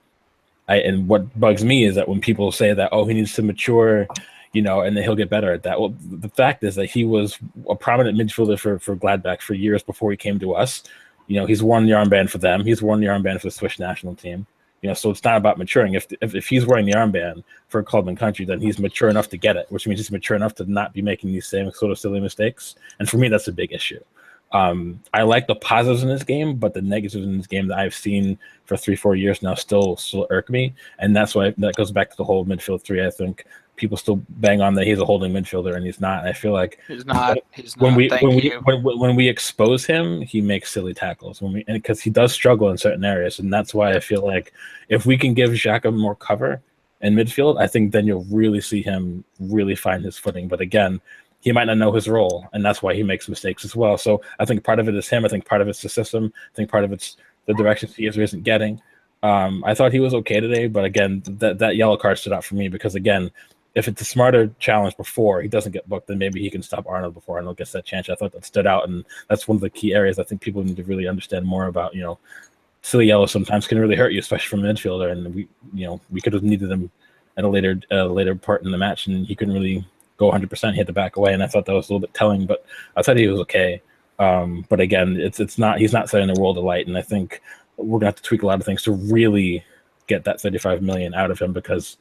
what bugs me is that when people say that, he needs to mature, and then he'll get better at that. Well, the fact is that he was a prominent midfielder for Gladbach for years before he came to us. He's worn the armband for them. He's worn the armband for the Swiss national team. So it's not about maturing. If he's wearing the armband for a club and country, then he's mature enough to get it, which means he's mature enough to not be making these same sort of silly mistakes. And for me, that's a big issue. I like the positives in this game, but the negatives in this game that I've seen for 3-4 years now still irk me. And that's why that goes back to the whole midfield three. I think people still bang on that he's a holding midfielder, and he's not. And I feel like
he's not.
When we expose him, he makes silly tackles. Because he does struggle in certain areas, and that's why I feel like if we can give Xhaka more cover in midfield, I think then you'll really see him really find his footing. But again, he might not know his role, and that's why he makes mistakes as well. So I think part of it is him. I think part of it's the system. I think part of it's the directions he is or isn't getting. I thought he was okay today, but again, that yellow card stood out for me because, again, if it's a smarter challenge before he doesn't get booked, then maybe he can stop Arnold before Arnold gets that chance. I thought that stood out, and that's one of the key areas I think people need to really understand more about. Silly yellow sometimes can really hurt you, especially from an midfielder, and we could have needed him at a later part in the match, and he couldn't really go 100%. He had to back away, and I thought that was a little bit telling, but I thought he was okay. But again, he's not setting the world alight, and I think we're gonna have to tweak a lot of things to really get that 35 million out of him because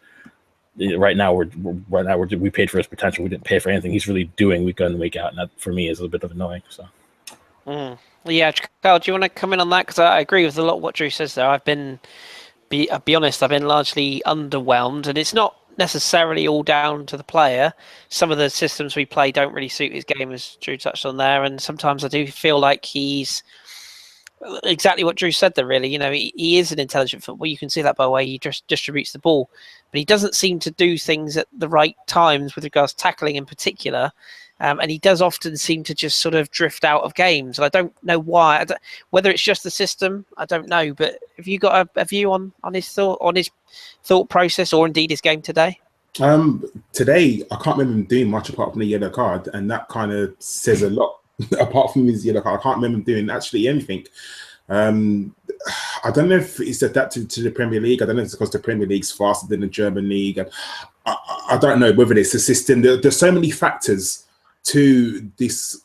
right now we paid for his potential. We didn't pay for anything. He's really doing week in, week out, and that for me is a little bit of annoying. So,
yeah, Karl, do you want to come in on that? Because I agree with a lot of what Drew says there. I'll be honest, I've been largely underwhelmed, and it's not necessarily all down to the player. Some of the systems we play don't really suit his game, as Drew touched on there, and sometimes I do feel like he's exactly what Drew said there, really. He is an intelligent footballer. You can see that by the way he just distributes the ball, but he doesn't seem to do things at the right times with regards to tackling in particular, and he does often seem to just sort of drift out of games, and I don't know why. Whether it's just the system, I don't know, but have you got a view on his thought process or indeed his game today?
Today I can't remember him doing much apart from the yellow card, and that kind of says a lot. Apart from his yellow card, I can't remember him doing actually anything. I don't know if it's adapted to the Premier League. I don't know if it's because the Premier League's faster than the German league. And I don't know whether it's the system. There's so many factors to this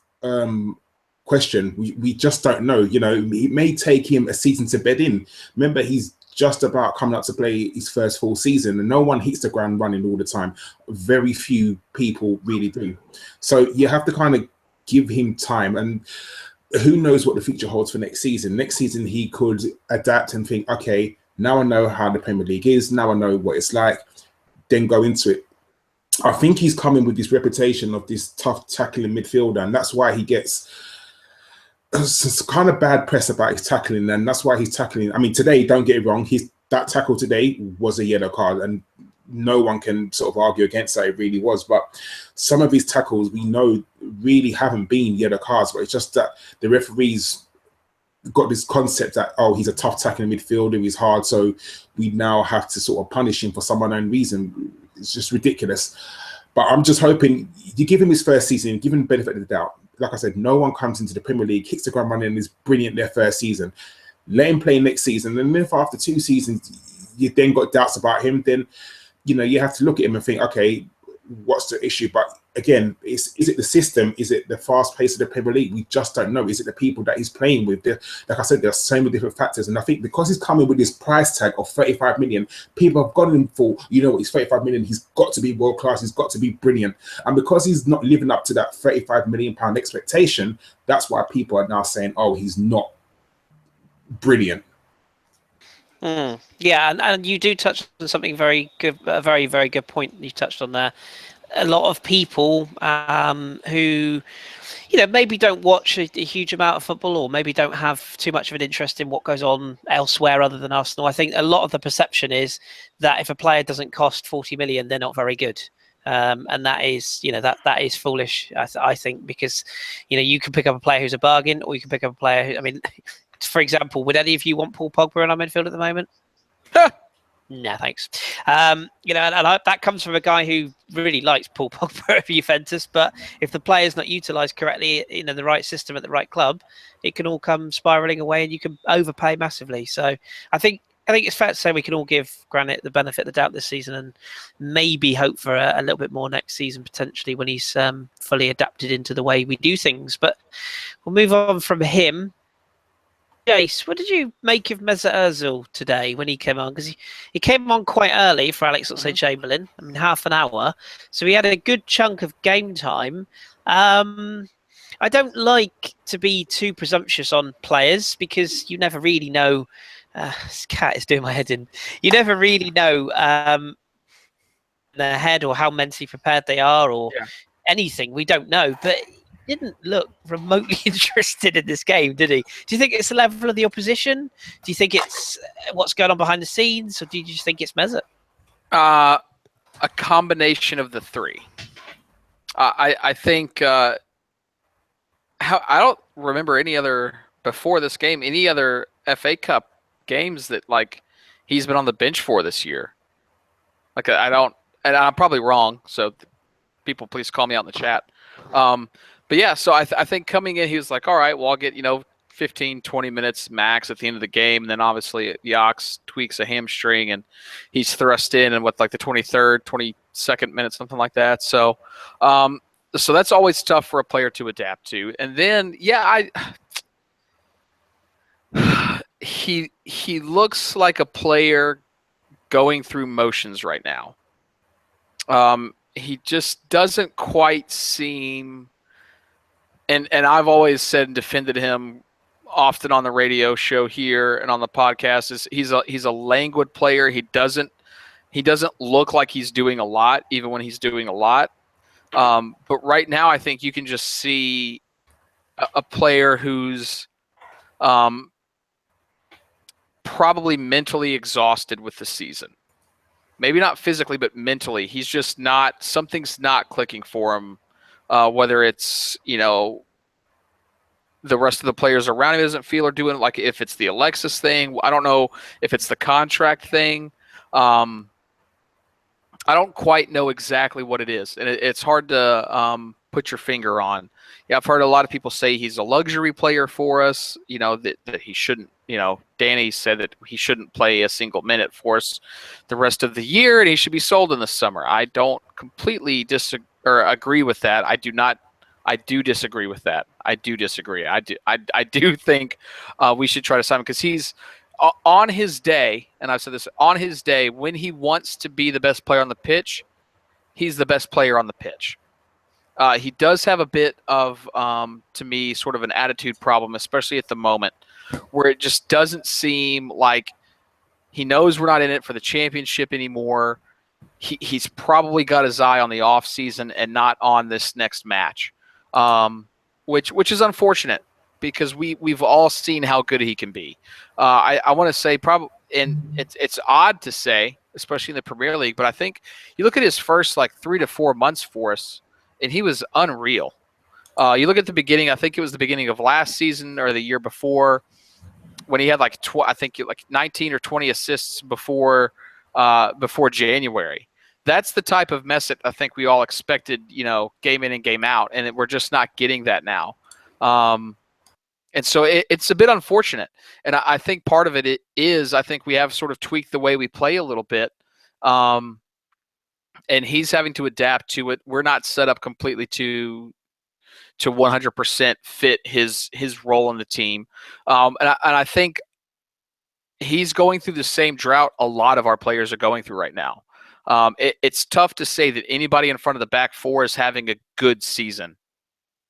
question. We just don't know. It may take him a season to bed in. Remember, he's just about coming up to play his first full season, and no one hits the ground running all the time. Very few people really do. So you have to kind of give him time, and who knows what the future holds for next season. Next season he could adapt and think, okay, now I know how the Premier League is, now I know what it's like, then go into it. I think he's coming with this reputation of this tough tackling midfielder, and that's why he gets kind of bad press about his tackling, and that's why he's tackling. I mean, today, don't get it wrong, that tackle today was a yellow card, and no one can sort of argue against that. It really was. But some of his tackles we know really haven't been yellow cards, but it's just that the referees got this concept that, he's a tough tackling midfielder, he's hard, so we now have to sort of punish him for some unknown reason. It's just ridiculous. But I'm just hoping you give him his first season, give him the benefit of the doubt. Like I said, no one comes into the Premier League, hits the ground running, and is brilliant their first season. Let him play next season, and if after 2 seasons you then got doubts about him, then you have to look at him and think, okay, what's the issue? But again, is it the system? Is it the fast pace of the Premier League? We just don't know. Is it the people that he's playing with? Like I said, there are so many different factors. And I think because he's coming with this price tag of 35 million, people have got him for, he's 35 million. He's got to be world class. He's got to be brilliant. And because he's not living up to that 35 million pound expectation, that's why people are now saying, he's not brilliant.
Yeah, and you do touch on something very good, a very, very good point you touched on there. A lot of people who, maybe don't watch a huge amount of football, or maybe don't have too much of an interest in what goes on elsewhere other than Arsenal. I think a lot of the perception is that if a player doesn't cost 40 million, they're not very good. And that is, that is foolish, I think, because, you can pick up a player who's a bargain, or you can pick up a player who, for example, would any of you want Paul Pogba in our midfield at the moment? No, thanks. That comes from a guy who really likes Paul Pogba at Juventus, but if the player's not utilised correctly in the right system at the right club, it can all come spiralling away and you can overpay massively. So I think it's fair to say we can all give Granit the benefit of the doubt this season and maybe hope for a little bit more next season, potentially, when he's fully adapted into the way we do things. But we'll move on from him. Jace, what did you make of Mesut Ozil today when he came on? Because he came on quite early for Alex Oxlade-Chamberlain, half an hour. So he had a good chunk of game time. I don't like to be too presumptuous on players because you never really know. This cat is doing my head in. You never really know their head or how mentally prepared they are or anything. We don't know. But didn't look remotely interested in this game, did he? Do you think it's the level of the opposition? Do you think it's what's going on behind the scenes, or do you just think it's Mesut?
A combination of the three. I think I don't remember any other before this game, any other FA Cup games that he's been on the bench for this year. I don't, and I'm probably wrong, so people please call me out in the chat. But yeah, so I think coming in, he was like, all right, well, I'll get, 15, 20 minutes max at the end of the game. And then obviously Yax tweaks a hamstring and he's thrust in with the 23rd, 22nd minute, something like that. So, so that's always tough for a player to adapt to. And then, he looks like a player going through motions right now. He just doesn't quite seem, and I've always said and defended him often on the radio show here and on the podcast, is he's a languid player. He doesn't look like he's doing a lot, even when he's doing a lot. But right now, I think you can just see a player who's probably mentally exhausted with the season. Maybe not physically, but mentally. He's just not, something's not clicking for him. Whether it's, the rest of the players around him doesn't feel or doing, if it's the Alexis thing. I don't know if it's the contract thing. I don't quite know exactly what it is. And it's hard to put your finger on. Yeah, I've heard a lot of people say he's a luxury player for us, that he shouldn't, Danny said that he shouldn't play a single minute for us the rest of the year and he should be sold in the summer. I don't completely agree with that. I do disagree with that. I do disagree. I do think we should try to sign him because he's on his day, and I've said this, on his day, when he wants to be the best player on the pitch, he's the best player on the pitch. He does have a bit of, to me, sort of an attitude problem, especially at the moment, where it just doesn't seem like he knows we're not in it for the championship anymore. He's probably got his eye on the off season and not on this next match, which is unfortunate because we've all seen how good he can be. I want to say probably, and it's odd to say, especially in the Premier League, but I think you look at his first 3 to 4 months for us, and he was unreal. You look at the beginning, I think it was the beginning of last season or the year before, when he had I think 19 or 20 assists before January. That's the type of Mesut I think we all expected, game in and game out, and we're just not getting that now. And so it's a bit unfortunate. And I think part of it is I think we have sort of tweaked the way we play a little bit. And he's having to adapt to it. We're not set up completely to 100% fit his role in the team. And I think he's going through the same drought a lot of our players are going through right now. It's tough to say that anybody in front of the back four is having a good season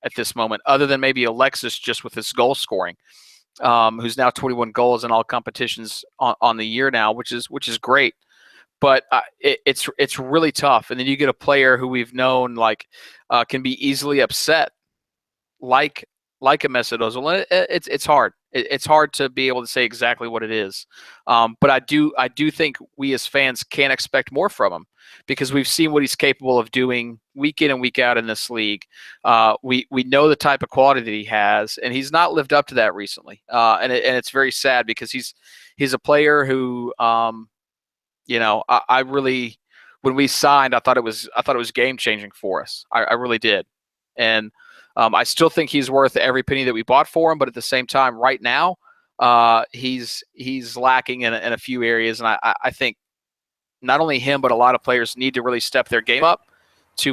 at this moment, other than maybe Alexis just with his goal scoring. who's now 21 goals in all competitions on the year now, which is great. But it's really tough. And then you get a player who we've known can be easily upset, like a Mesut Ozil. It's hard. It's hard to be able to say exactly what it is. But I do think we as fans can expect more from him, because we've seen what he's capable of doing week in and week out in this league. We know the type of quality that he has, and he's not lived up to that recently. And it's very sad, because he's a player who, I really, when we signed, I thought it was game changing for us. I really did. And I still think he's worth every penny that we bought for him, but at the same time, right now, he's lacking in a few areas, and I think not only him, but a lot of players need to really step their game up to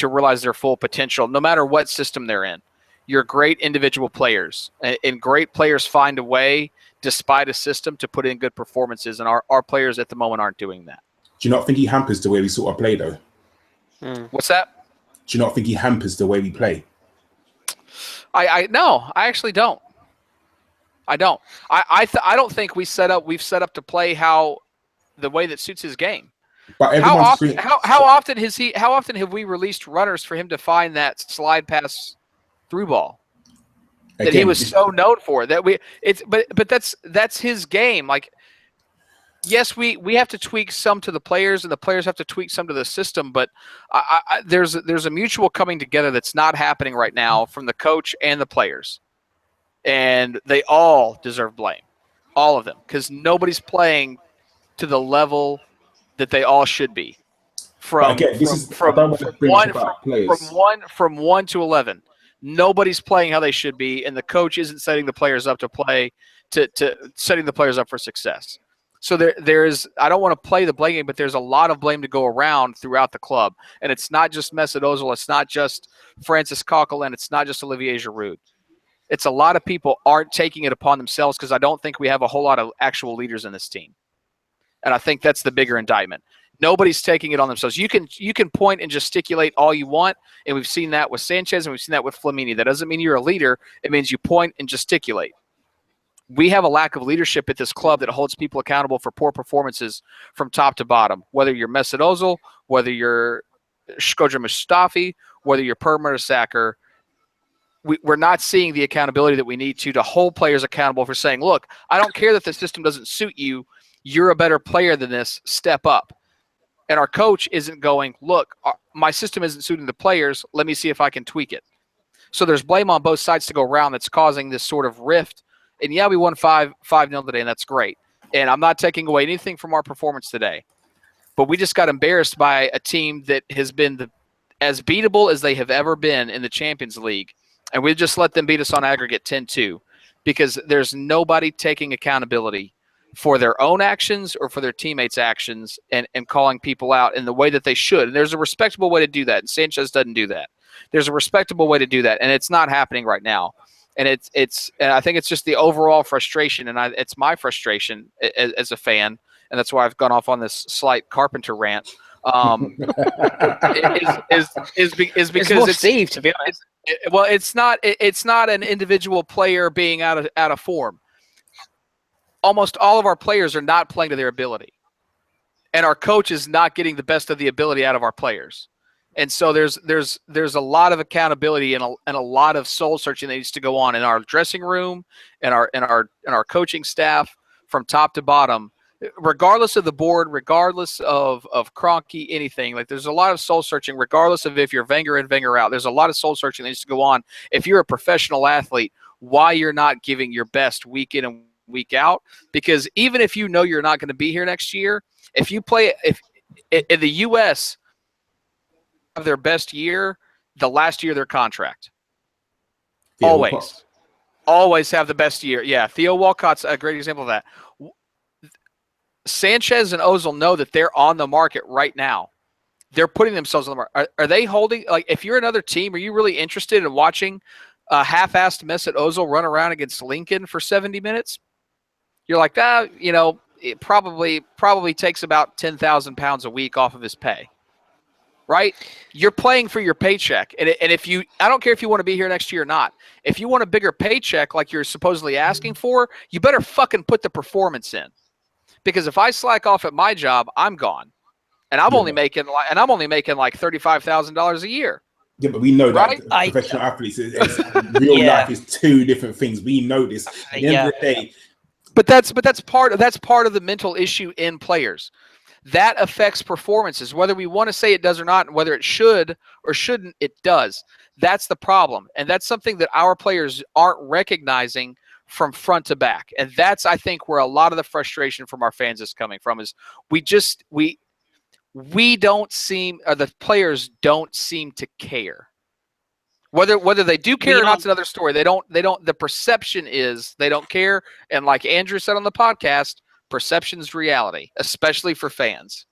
realize their full potential, no matter what system they're in. You're great individual players, and great players find a way, despite a system, to put in good performances, and our players at the moment aren't doing that.
Do you not think he hampers the way we sort of play, though?
What's that?
Do you not think he hampers the way we play?
No, I actually don't. I don't. I don't think we've set up to play the way that suits his game.
But
how often have we released runners for him to find that slide pass through ball that he was so known for? But that's his game. Like, yes, we have to tweak some to the players, and the players have to tweak some to the system. But there's a mutual coming together that's not happening right now from the coach and the players, and they all deserve blame, all of them, because nobody's playing to the level that they all should be. From 1 to 11, nobody's playing how they should be, and the coach isn't setting the players up to play to setting the players up for success. So there's, I don't want to play the blame game, but there's a lot of blame to go around throughout the club. And it's not just Mesut Ozil, it's not just Francis Coquelin, it's not just Olivier Giroud. It's a lot of people aren't taking it upon themselves, because I don't think we have a whole lot of actual leaders in this team. And I think that's the bigger indictment. Nobody's taking it on themselves. You can point and gesticulate all you want, and we've seen that with Sanchez, and we've seen that with Flamini. That doesn't mean you're a leader. It means you point and gesticulate. We have a lack of leadership at this club that holds people accountable for poor performances from top to bottom. Whether you're Mesut Ozil, whether you're Shkodran Mustafi, whether you're Per Mertesacker, we're not seeing the accountability that we need to hold players accountable for saying, look, I don't care that the system doesn't suit you. You're a better player than this. Step up. And our coach isn't going, look, my system isn't suiting the players. Let me see if I can tweak it. So there's blame on both sides to go around that's causing this sort of rift. And yeah, we won 5-0 today, and that's great. And I'm not taking away anything from our performance today. But we just got embarrassed by a team that has been as beatable as they have ever been in the Champions League. And we just let them beat us on aggregate 10-2, because there's nobody taking accountability for their own actions or for their teammates' actions and calling people out in the way that they should. And there's a respectable way to do that, and Sanchez doesn't do that. There's a respectable way to do that, and it's not happening right now. And and I think it's just the overall frustration, and it's my frustration as a fan, and that's why I've gone off on this slight Carpenter rant. Is because
it's Steve, to be honest.
It's not an individual player being out of form. Almost all of our players are not playing to their ability, and our coach is not getting the best of the ability out of our players. And so there's a lot of accountability and a lot of soul searching that needs to go on in our dressing room and our coaching staff from top to bottom, regardless of the board, regardless of Kroenke, anything. Like, there's a lot of soul searching, regardless of if you're Wenger in, Wenger out. There's a lot of soul searching that needs to go on. If you're a professional athlete, why you're not giving your best week in and week out? Because even if you know you're not going to be here next year, if you play in the U.S. of their best year, the last year of their contract.
Theo
Always have the best year. Yeah, Theo Walcott's a great example of that. Sanchez and Ozil know that they're on the market right now. They're putting themselves on the market. Are they holding, like, if you're another team, are you really interested in watching a half-assed Mesut Ozil run around against Lincoln for 70 minutes? You're like, it probably takes about 10,000 pounds a week off of his pay. right? You're playing for your paycheck. And if you, I don't care if you want to be here next year or not. If you want a bigger paycheck like you're supposedly asking for, you better fucking put the performance in. Because if I slack off at my job, I'm gone. And I'm only making like $35,000 a year.
Yeah, but we know
right?
that professional athletes, real life is two different things. We know this. At the end of the day,
but that's part of the mental issue in players. That affects performances, whether we want to say it does or not, and whether it should or shouldn't, it does. That's the problem, and that's something that our players aren't recognizing from front to back. And that's, I think, where a lot of the frustration from our fans is coming from. Is we don't seem, or the players don't seem to care. Whether they do care or not, it's another story. They don't. The perception is they don't care. And like Andrew said on the podcast, perception's reality, especially for fans.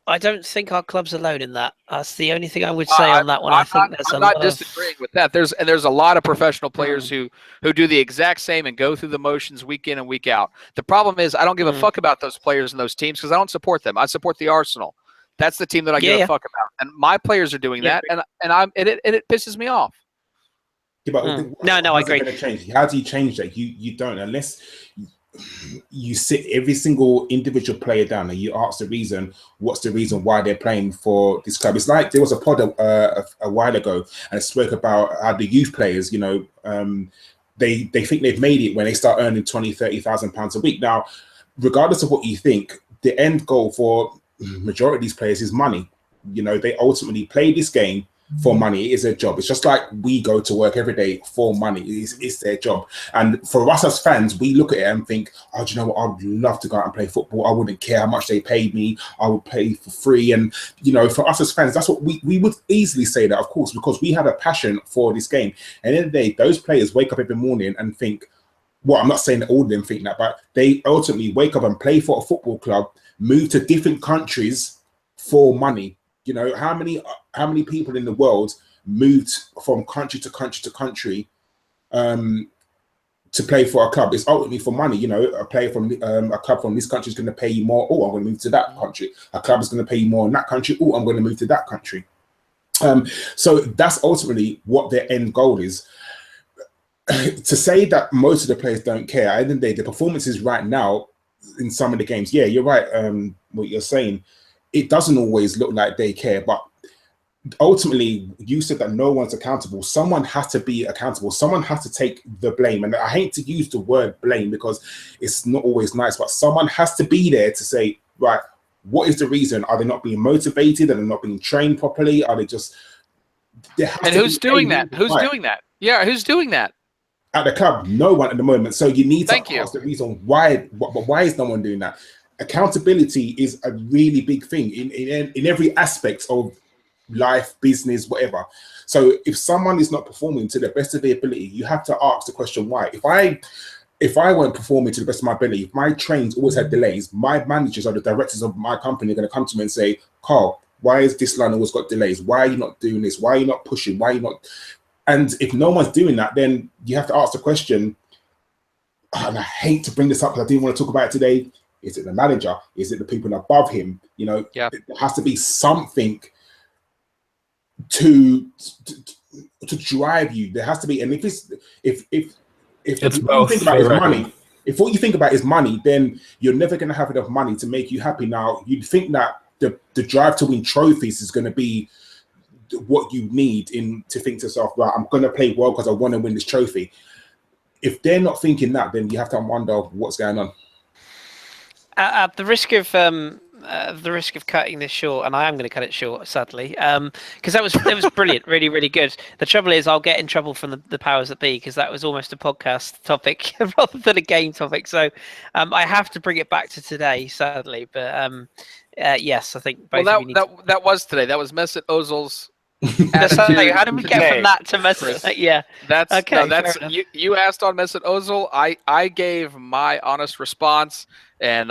I don't think our club's alone in that. That's the only thing I would say on that one. I'm not
disagreeing with that. There's a lot of professional players who do the exact same and go through the motions week in and week out. The problem is I don't give a fuck about those players and those teams because I don't support them. I support the Arsenal. That's the team that I give a fuck about, and my players are doing that, and it pisses me off.
Yeah, but
no, I agree.
How do you change that? You don't, unless you sit every single individual player down and you ask the reason. What's the reason why they're playing for this club? It's like there was a pod a while ago, and it spoke about how the youth players, they think they've made it when they start earning £20,000-30,000 a week. Now, regardless of what you think, the end goal for majority of these players is money. They ultimately play this game for money. It is their job. It's just like we go to work every day for money. It's their job. And for us as fans, we look at it and think, oh, do you know what? I would love to go out and play football. I wouldn't care how much they paid me. I would play for free. And, for us as fans, that's what we would easily say that, of course, because we have a passion for this game. And in the day, those players wake up every morning and think, well, I'm not saying that all of them think that, but they ultimately wake up and play for a football club, move to different countries for money. How many people in the world moved from country to country to country to play for a club? It's ultimately for money. A player from a club from this country is going to pay you more. Oh, I'm going to move to that country. A club is going to pay you more in that country. Oh, I'm going to move to that country. So that's ultimately what their end goal is. To say that most of the players don't care, at the end of the day, the performances right now in some of the games, yeah, you're right. What you're saying, it doesn't always look like they care, but ultimately, you said that no one's accountable. Someone has to be accountable. Someone has to take the blame. And I hate to use the word blame because it's not always nice, but someone has to be there to say, right, what is the reason? Are they not being motivated? Are they not being trained properly? Are they just...
And who's doing that? Who's doing that? Yeah, who's doing that?
At the club, no one at the moment. So you need to ask the reason why. Why is no one doing that? Accountability is a really big thing in every aspect of life, business, whatever. So if someone is not performing to the best of their ability, you have to ask the question why. If I weren't performing to the best of my ability, if my trains always had delays, my managers or the directors of my company are going to come to me and say, Karl, why is this line always got delays? Why are you not doing this? Why are you not pushing? Why are you not? And if no one's doing that, then you have to ask the question, and I hate to bring this up because I didn't want to talk about it today. Is it the manager? Is it the people above him? There has to be something to drive you. There has to be, and if what you think about is money, then you're never going to have enough money to make you happy. Now, you'd think that the drive to win trophies is going to be what you need to think to yourself, right, I'm going to play well because I want to win this trophy. If they're not thinking that, then you have to wonder what's going on.
At the risk of cutting this short, and I am going to cut it short, sadly, because that was brilliant, really, really good. The trouble is, I'll get in trouble from the powers that be because that was almost a podcast topic rather than a game topic. So I have to bring it back to today, sadly. But yes, I think both of you need
that was today. That was Mesut Ozil's.
How did we get from that to Mesut? Yeah,
that's
okay.
That's you asked on Mesut Ozil. I gave my honest response, and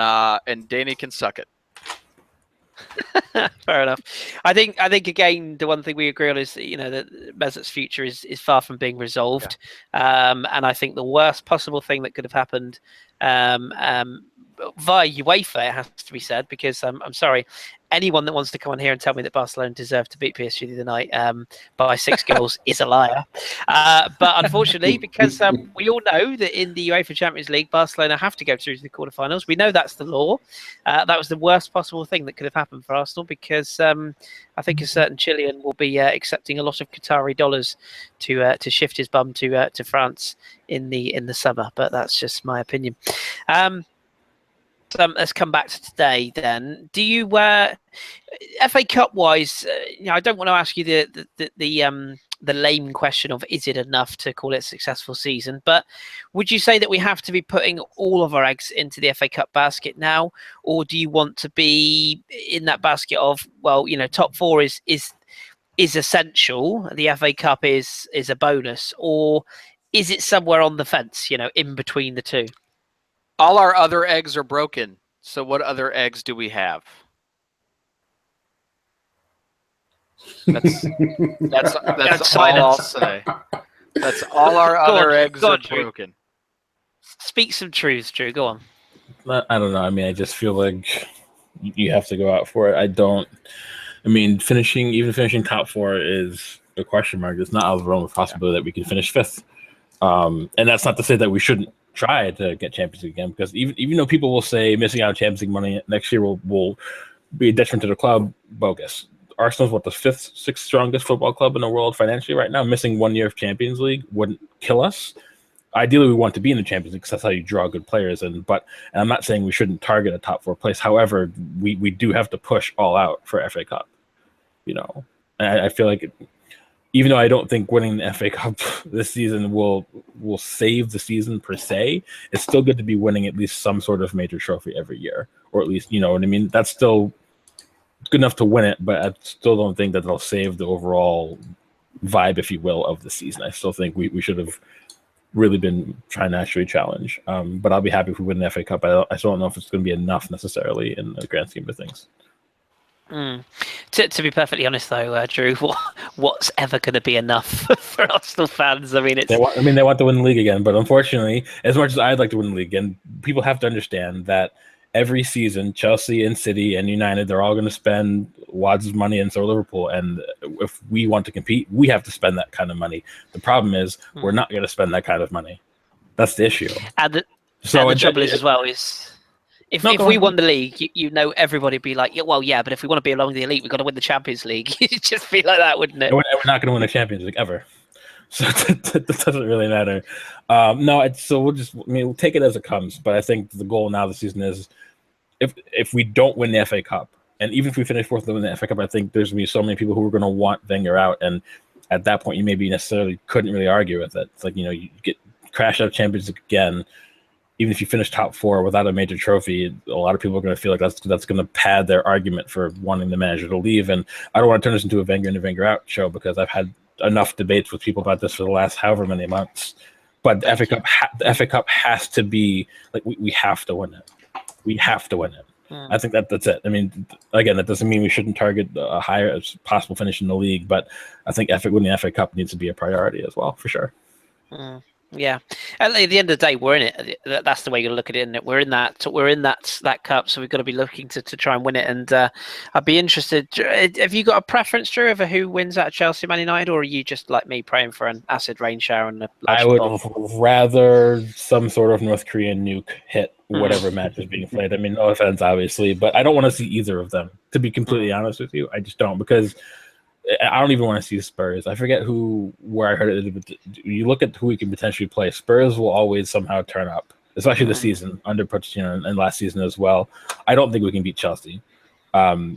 Danny can suck it.
Fair enough. I think again the one thing we agree on is that Mesut's future is far from being resolved, and I think the worst possible thing that could have happened via UEFA, it has to be said, because I'm sorry, anyone that wants to come on here and tell me that Barcelona deserved to beat PSG the other night by 6 goals is a liar. But unfortunately, because we all know that in the UEFA Champions League, Barcelona have to go through to the quarterfinals. We know that's the law. That was the worst possible thing that could have happened for Arsenal, because I think a certain Chilean will be accepting a lot of Qatari dollars to shift his bum to France in the summer. But that's just my opinion. Let's come back to today then. Do you FA Cup wise, I don't want to ask you the lame question of is it enough to call it a successful season, but would you say that we have to be putting all of our eggs into the FA Cup basket now, or do you want to be in that basket of, well, top 4 is essential, the FA Cup is a bonus, or is it somewhere on the fence, in between the two?
All our other eggs are broken. So what other eggs do we have? That's all I'll say. That's all our other eggs are broken.
Speak some truths, Drew. Go on.
I don't know. I mean, I just feel like you have to go out for it. Finishing top 4 is a question mark. It's not out of the realm of possibility that we can finish 5th. And that's not to say that we shouldn't try to get Champions League again, because even though people will say missing out on Champions League money next year will be a detriment to the club, bogus. Arsenal's the 5th, 6th strongest football club in the world financially right now. Missing 1 year of Champions League wouldn't kill us. Ideally, we want to be in the Champions League because that's how you draw good players. And I'm not saying we shouldn't target a top 4 place. However, we do have to push all out for FA Cup. And I feel like even though I don't think winning the FA Cup this season will save the season per se, it's still good to be winning at least some sort of major trophy every year, or at least, what I mean? That's still good enough to win it, but I still don't think that it'll save the overall vibe, if you will, of the season. I still think we should have really been trying to actually challenge. But I'll be happy if we win the FA Cup. I still don't know if it's going to be enough necessarily in the grand scheme of things.
To be perfectly honest, though, Drew, what's ever going to be enough for Arsenal fans? I mean,
they want to win the league again, but unfortunately, as much as I'd like to win the league again, people have to understand that every season, Chelsea and City and United, they're all going to spend wads of money, and so Liverpool. And if we want to compete, we have to spend that kind of money. The problem is we're not going to spend that kind of money. That's the issue.
And the trouble is as well is, if we won the league, everybody would be like, yeah, but if we want to be along the elite, we've got to win the Champions League. It'd just be like that, wouldn't it?
We're not going to win the Champions League ever. So that doesn't really matter. We'll take it as it comes. But I think the goal now this season is, if we don't win the FA Cup, and even if we finish 4th in the FA Cup, I think there's going to be so many people who are going to want Wenger out. And at that point, you maybe necessarily couldn't really argue with it. It's like, you get crashed out of Champions League again. Even if you finish top 4 without a major trophy, a lot of people are going to feel like that's going to pad their argument for wanting the manager to leave. And I don't want to turn this into a Wenger in and Wenger out show, because I've had enough debates with people about this for the last however many months. But the FA Cup has to be like, we have to win it. We have to win it. I think that's it. I mean, again, that doesn't mean we shouldn't target a higher possible finish in the league, but I think winning the FA Cup needs to be a priority as well, for sure.
Yeah, at the end of the day, we're in it. That's the way you look at it, isn't it? We're in that cup, so we've got to be looking to try and win it. And I'd be interested. Have you got a preference, Drew, over who wins out of Chelsea, Man United, or are you just like me, praying for an acid rain shower and a
I would rather some sort of North Korean nuke hit whatever match is being played. I mean, no offense, obviously, but I don't want to see either of them. To be completely honest with you, I just don't, because I don't even want to see Spurs. I forget where I heard it. But you look at who we can potentially play. Spurs will always somehow turn up, especially this season under Pochettino and last season as well. I don't think we can beat Chelsea. I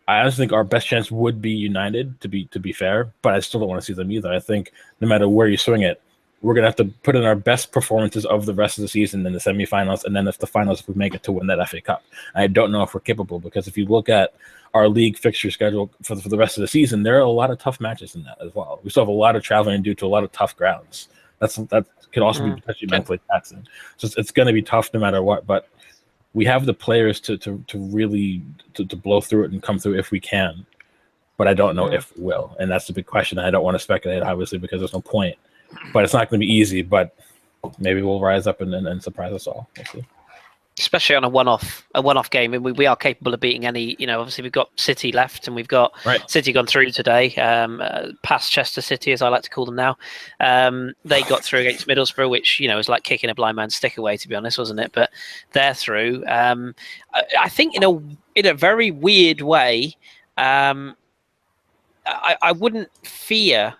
honestly think our best chance would be United, to be fair, but I still don't want to see them either. I think no matter where you swing it, we're gonna have to put in our best performances of the rest of the season in the semifinals, and then if we make it to win that FA Cup. I don't know if we're capable, because if you look at our league fixture schedule for the rest of the season, there are a lot of tough matches in that as well. We still have a lot of traveling to do to a lot of tough grounds. That could also be potentially mentally taxing. So it's going to be tough no matter what. But we have the players to really blow through it and come through if we can. But I don't know if we will, and that's the big question. I don't want to speculate, obviously, because there's no point. But it's not going to be easy. But maybe we'll rise up and surprise us all. We'll see.
especially on a one-off game, and we are capable of beating any. Obviously we've got City left, and we've got City gone through today, past Chester City, as I like to call them now. They got through against Middlesbrough, which was like kicking a blind man's stick away, to be honest, wasn't it? But they're through. I think in a very weird way, I wouldn't fear.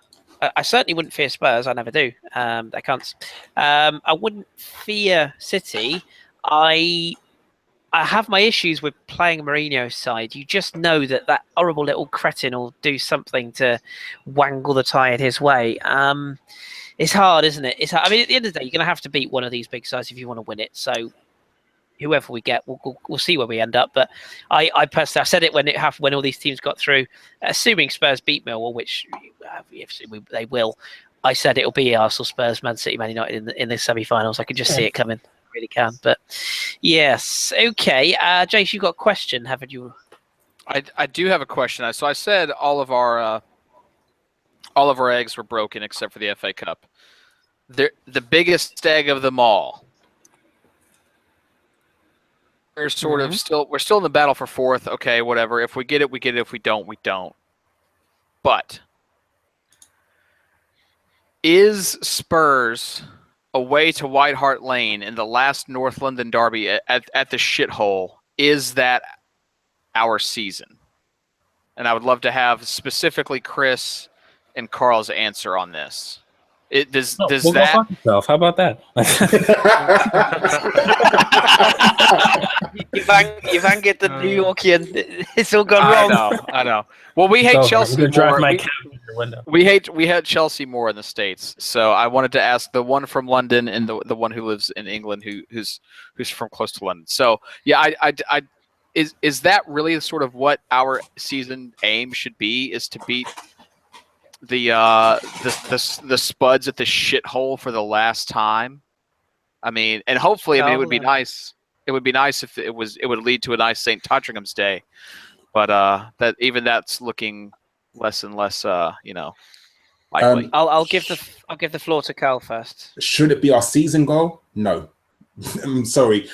I certainly wouldn't fear Spurs. I never do. I can't. I wouldn't fear City. I have my issues with playing Mourinho's side. You just know that horrible little cretin will do something to wangle the tide his way. It's hard, isn't it? It's hard. I mean, at the end of the day, you're going to have to beat one of these big sides if you want to win it. So whoever we get, we'll see where we end up. But I personally, I said it when all these teams got through, assuming Spurs beat Millwall, which they will. I said it'll be Arsenal, Spurs, Man City, Man United in the semi-finals. I can just see it coming. Really can. But yes, okay. Jace, you got a question, haven't you?
I do have a question. So I said all of our eggs were broken except for the FA Cup. The biggest egg of them all. We're sort of we're still in the battle for fourth. Okay, whatever. If we get it, we get it. If we don't, we don't. But is Spurs away to White Hart Lane in the last North London derby at the shithole, is that our season? And I would love to have specifically Kris and Karl's answer on this. Does
Go
that?
fuck yourself. How about that?
You've angered the New Yorkian. It's all gone wrong.
I know. Well, we hate Chelsea more.
Drive my cab in your window.
We hate Chelsea more in the States. So I wanted to ask the one from London and the one who lives in England who's from close to London. So yeah, is that really sort of what our season aim should be? Is to beat the Spuds at the shithole for the last time? I mean, and hopefully, it would be nice. It would be nice if it would lead to a nice St. Totteringham's Day, but that's looking less and less, likely.
I'll give the floor to Karl first.
Should it be our season goal? No. I'm sorry.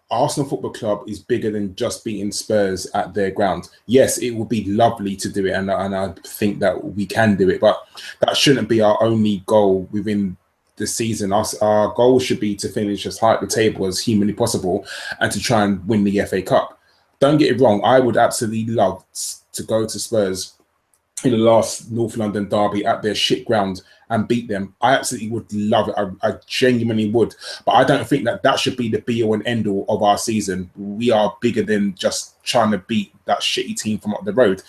Arsenal Football Club is bigger than just beating Spurs at their ground. Yes, it would be lovely to do it, and I think that we can do it, but that shouldn't be our only goal within the season. Our goal should be to finish as high at the table as humanly possible and to try and win the FA Cup. Don't get it wrong, I would absolutely love to go to Spurs in the last North London derby at their shit ground and beat them. I absolutely would love it. I genuinely would. But I don't think that should be the be-all and end-all of our season. We are bigger than just trying to beat that shitty team from up the road.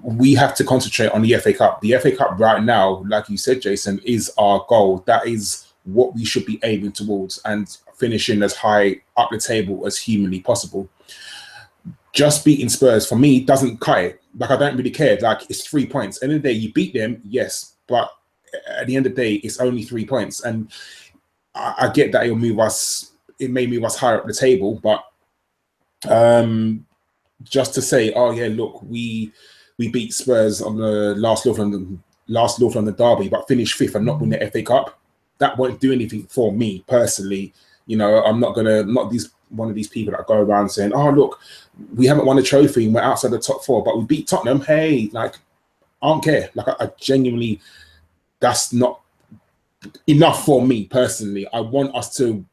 We have to concentrate on the FA Cup. The FA Cup right now, like you said, Jason, is our goal. That is what we should be aiming towards and finishing as high up the table as humanly possible. Just beating Spurs, for me, doesn't cut it. Like, I don't really care. Like, it's 3 points. End of the day, you beat them, yes, but at the end of the day, it's only 3 points. And I get that it may move us higher up the table, but just to say, oh yeah, look, we beat Spurs on the last North London derby, but finished fifth and not win the FA Cup, that won't do anything for me personally. I'm not one of these people that go around saying, oh look, we haven't won a trophy and we're outside the top four, but we beat Tottenham. Hey, like, I don't care. Like, I genuinely, that's not enough for me personally. I want us to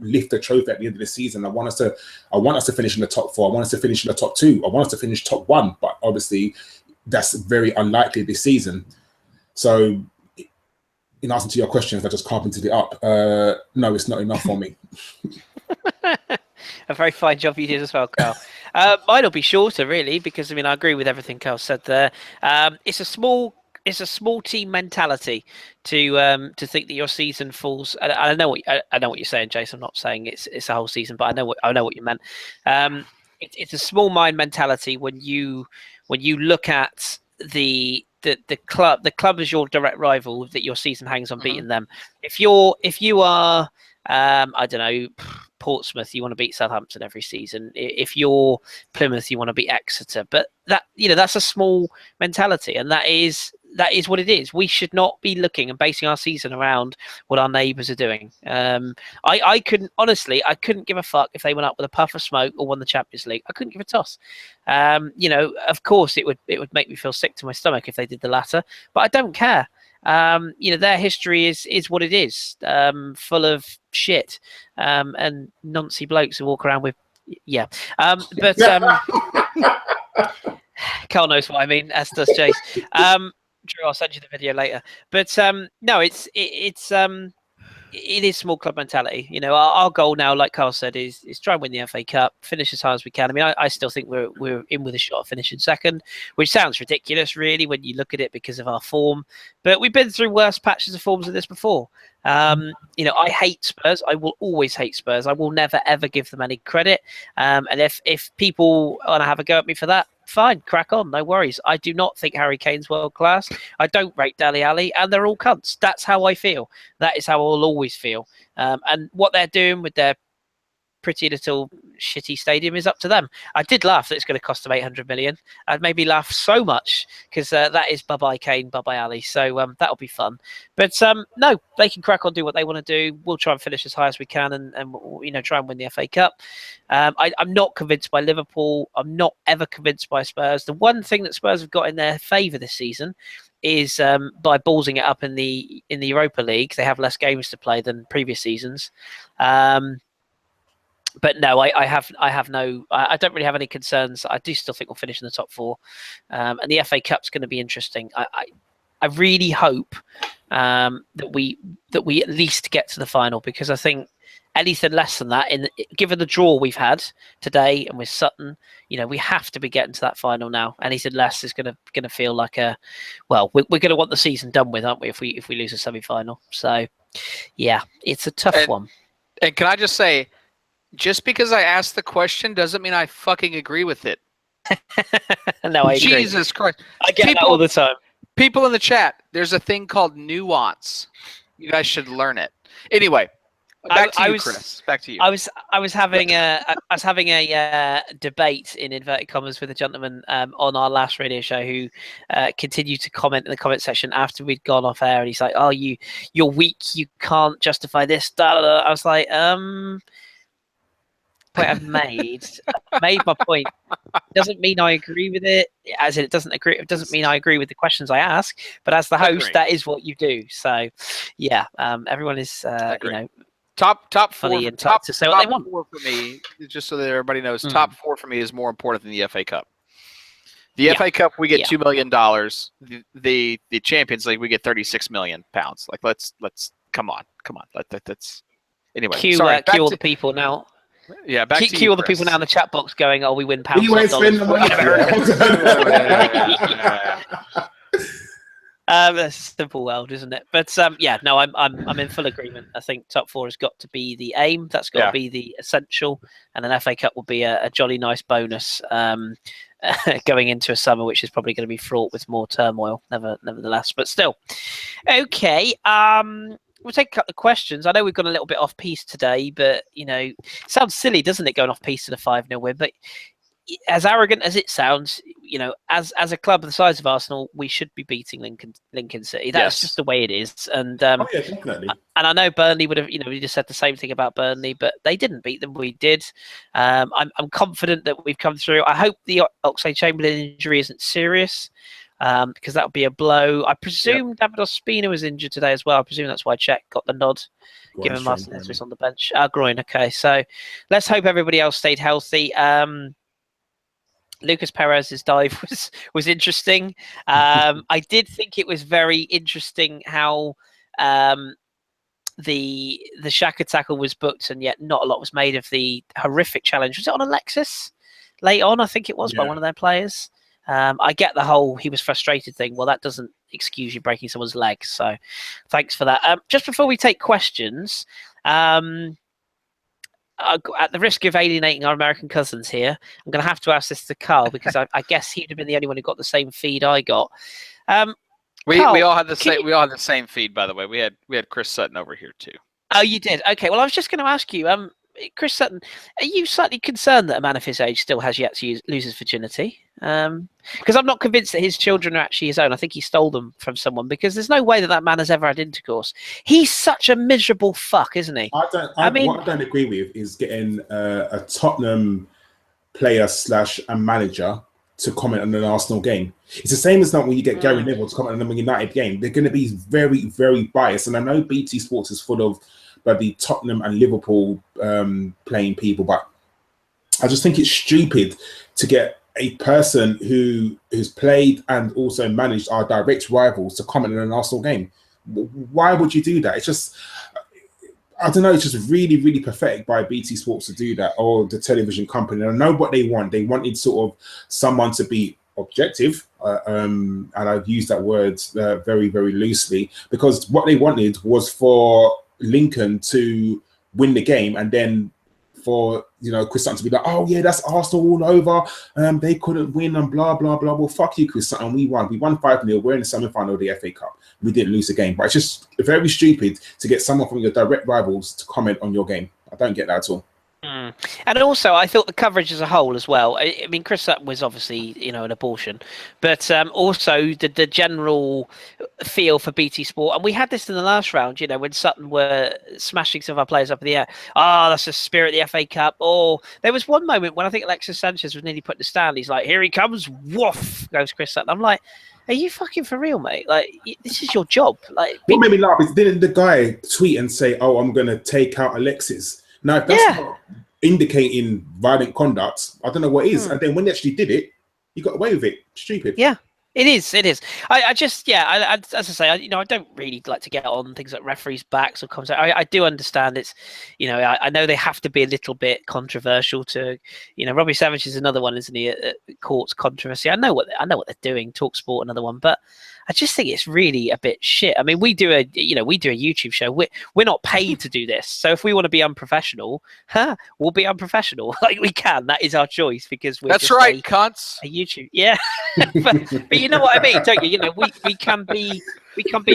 lift the trophy at the end of the season. I want us to finish in the top four. I want us to finish in the top two. I want us to finish top one. But obviously, that's very unlikely this season. So, in answer to your questions, I just carpented it up. No, it's not enough for me.
A very fine job you did as well, Karl. Mine will be shorter, really, because I agree with everything Karl said there. It's a small team mentality to think that your season falls. I know what you're saying, Jason. I'm not saying it's a whole season, but I know what you meant. It's a small mind mentality when you look at the club. The club is your direct rival that your season hangs on beating them. If you are I don't know, Portsmouth, you want to beat Southampton every season. If you're Plymouth, you want to beat Exeter. But that's a small mentality, and that is that is what it is. We should not be looking and basing our season around what our neighbours are doing. I couldn't give a fuck if they went up with a puff of smoke or won the Champions League. I couldn't give a toss. Of course it would make me feel sick to my stomach if they did the latter, but I don't care. Their history is what it is, full of shit and noncy blokes who walk around with, Karl knows what I mean, as does Jace. Drew, I'll send you the video later. But no, it is small club mentality. Our goal now, like Karl said, is try and win the FA Cup, finish as high as we can. I mean, I still think we're in with a shot of finishing second, which sounds ridiculous, really, when you look at it because of our form. But we've been through worse patches of forms than this before. I hate Spurs. I will always hate Spurs. I will never ever give them any credit. And if people want to have a go at me for that, fine, crack on, no worries. I do not think Harry Kane's world class. I don't rate Dele Alli, and they're all cunts. That's how I feel. That is how I'll always feel. And what they're doing with their pretty little shitty stadium is up to them. I did laugh that it's going to cost them 800 million. I'd maybe laugh so much because that is bye-bye Kane, bye-bye Ali. So that'll be fun. But no, they can crack on, do what they want to do. We'll try and finish as high as we can and try and win the FA Cup. I'm not convinced by Liverpool. I'm not ever convinced by Spurs. The one thing that Spurs have got in their favour this season is by ballsing it up in the Europa League. They have less games to play than previous seasons. But no, I don't really have any concerns. I do still think we'll finish in the top four, and the FA Cup's going to be interesting. I really hope that we at least get to the final, because I think anything less than that, given the draw we've had today and with Sutton, we have to be getting to that final now. Anything less is going to feel like we're going to want the season done with, aren't we? If we lose a semi-final, so yeah, it's a tough one.
And can I just say, just because I asked the question doesn't mean I fucking agree with it.
No, I agree.
Jesus Christ.
I get that all the time.
People in the chat, there's a thing called nuance. You guys should learn it. Anyway, back to you, Kris. Back to you.
I was having a debate in inverted commas with a gentleman on our last radio show who continued to comment in the comment section after we'd gone off air, and he's like, "Oh, you're weak. You can't justify this." Da, da, da. I was like, point I've made my point. Doesn't mean I agree with it, as it doesn't mean I agree with the questions I ask, but as the host, that is what you do. So yeah, everyone is
top
fully
four,
entitled to say what they want.
Four for me, just so that everybody knows, top four for me is more important than the FA Cup. The FA Cup, we get $2 million. The Champions League, we get 36 million pounds. Like, let's come on. That's anyway.
Cue all the people now.
Yeah, back to you,
cue all the people now in the chat box going, "Oh, we win pounds."
You ain't spending the money.
That's a simple world, isn't it? But no, I'm in full agreement. I think top four has got to be the aim. That's got to be the essential, and an FA Cup will be a jolly nice bonus going into a summer, which is probably going to be fraught with more turmoil. Nevertheless, but still, okay. We'll take a couple of questions. I know we've gone a little bit off piece today, but it sounds silly, doesn't it, going off piece to the 5-0 win? But as arrogant as it sounds, as a club the size of Arsenal, we should be beating Lincoln City. That's just the way it is. And
definitely.
And I know Burnley would have, we just said the same thing about Burnley, but they didn't beat them. We did. I'm confident that we've come through. I hope the Oxlade-Chamberlain injury isn't serious. Because that would be a blow. I presume David Ospina was injured today as well. I presume that's why Czech got the nod, given Martinez was on the bench. Groin, okay. So let's hope everybody else stayed healthy. Lucas Perez's dive was interesting. I did think it was very interesting how the Xhaka tackle was booked, and yet not a lot was made of the horrific challenge. Was it on Alexis late on? I think it was by one of their players. I get the whole he was frustrated thing. Well, that doesn't excuse you breaking someone's legs. So thanks for that. Just before we take questions, at the risk of alienating our American cousins here, I'm going to have to ask this to Karl, because I guess he'd have been the only one who got the same feed I got.
We all had the same. We all had the same feed, by the way. We had Chris Sutton over here too.
Oh, you did? Okay. Well, I was just going to ask you. Chris Sutton, are you slightly concerned that a man of his age still has yet to lose his virginity? Because I'm not convinced that his children are actually his own. I think he stole them from someone, because there's no way that man has ever had intercourse. He's such a miserable fuck, isn't he?
What I don't agree with is getting a Tottenham player / a manager to comment on an Arsenal game. It's the same as when you get Gary Neville to comment on a United game. They're going to be very, very biased. And I know BT Sports is full of the Tottenham and Liverpool playing people, but I just think it's stupid to get a person who's played and also managed our direct rivals to comment on an Arsenal game. Why would you do that? It's just, I don't know, it's just really, really pathetic by BT Sports to do that, or the television company. And I know what they want. They wanted sort of someone to be objective, and I've used that word very, very loosely, because what they wanted was for Lincoln to win the game, and then for Chris Sutton to be like, oh yeah, that's Arsenal all over. They couldn't win and blah blah blah. Well, fuck you, Chris Sutton. We won 5-0. We're in the semi-final of the FA Cup. We didn't lose the game, but it's just very stupid to get someone from your direct rivals to comment on your game. I don't get that at all.
And also, I thought the coverage as a whole as well. I mean, Chris Sutton was obviously, an abortion, but also the general feel for BT Sport. And we had this in the last round, when Sutton were smashing some of our players up in the air. Oh, that's the spirit of the FA Cup. Or there was one moment when I think Alexis Sanchez was nearly put in the stand. He's like, here he comes. Woof, goes Chris Sutton. I'm like, are you fucking for real, mate? Like, this is your job. Like,
what made me laugh is, didn't the guy tweet and say, oh, I'm going to take out Alexis? Now, if that's not indicating violent conduct, I don't know what is. And then when they actually did it, he got away with it. Stupid.
Yeah, it is. It is. I just, as I say, I don't really like to get on things like referees' backs or comments. I do understand it's, I know they have to be a little bit controversial to, Robbie Savage is another one, isn't he? Courts controversy. I know what they're doing. TalkSport, another one, but I just think it's really a bit shit. I mean, we do a YouTube show. We're not paid to do this. So if we want to be unprofessional, we'll be unprofessional. Like, we can. That is our choice, because we're
that's right, cunts.
A YouTube, yeah. but you know what I mean, don't you? We can be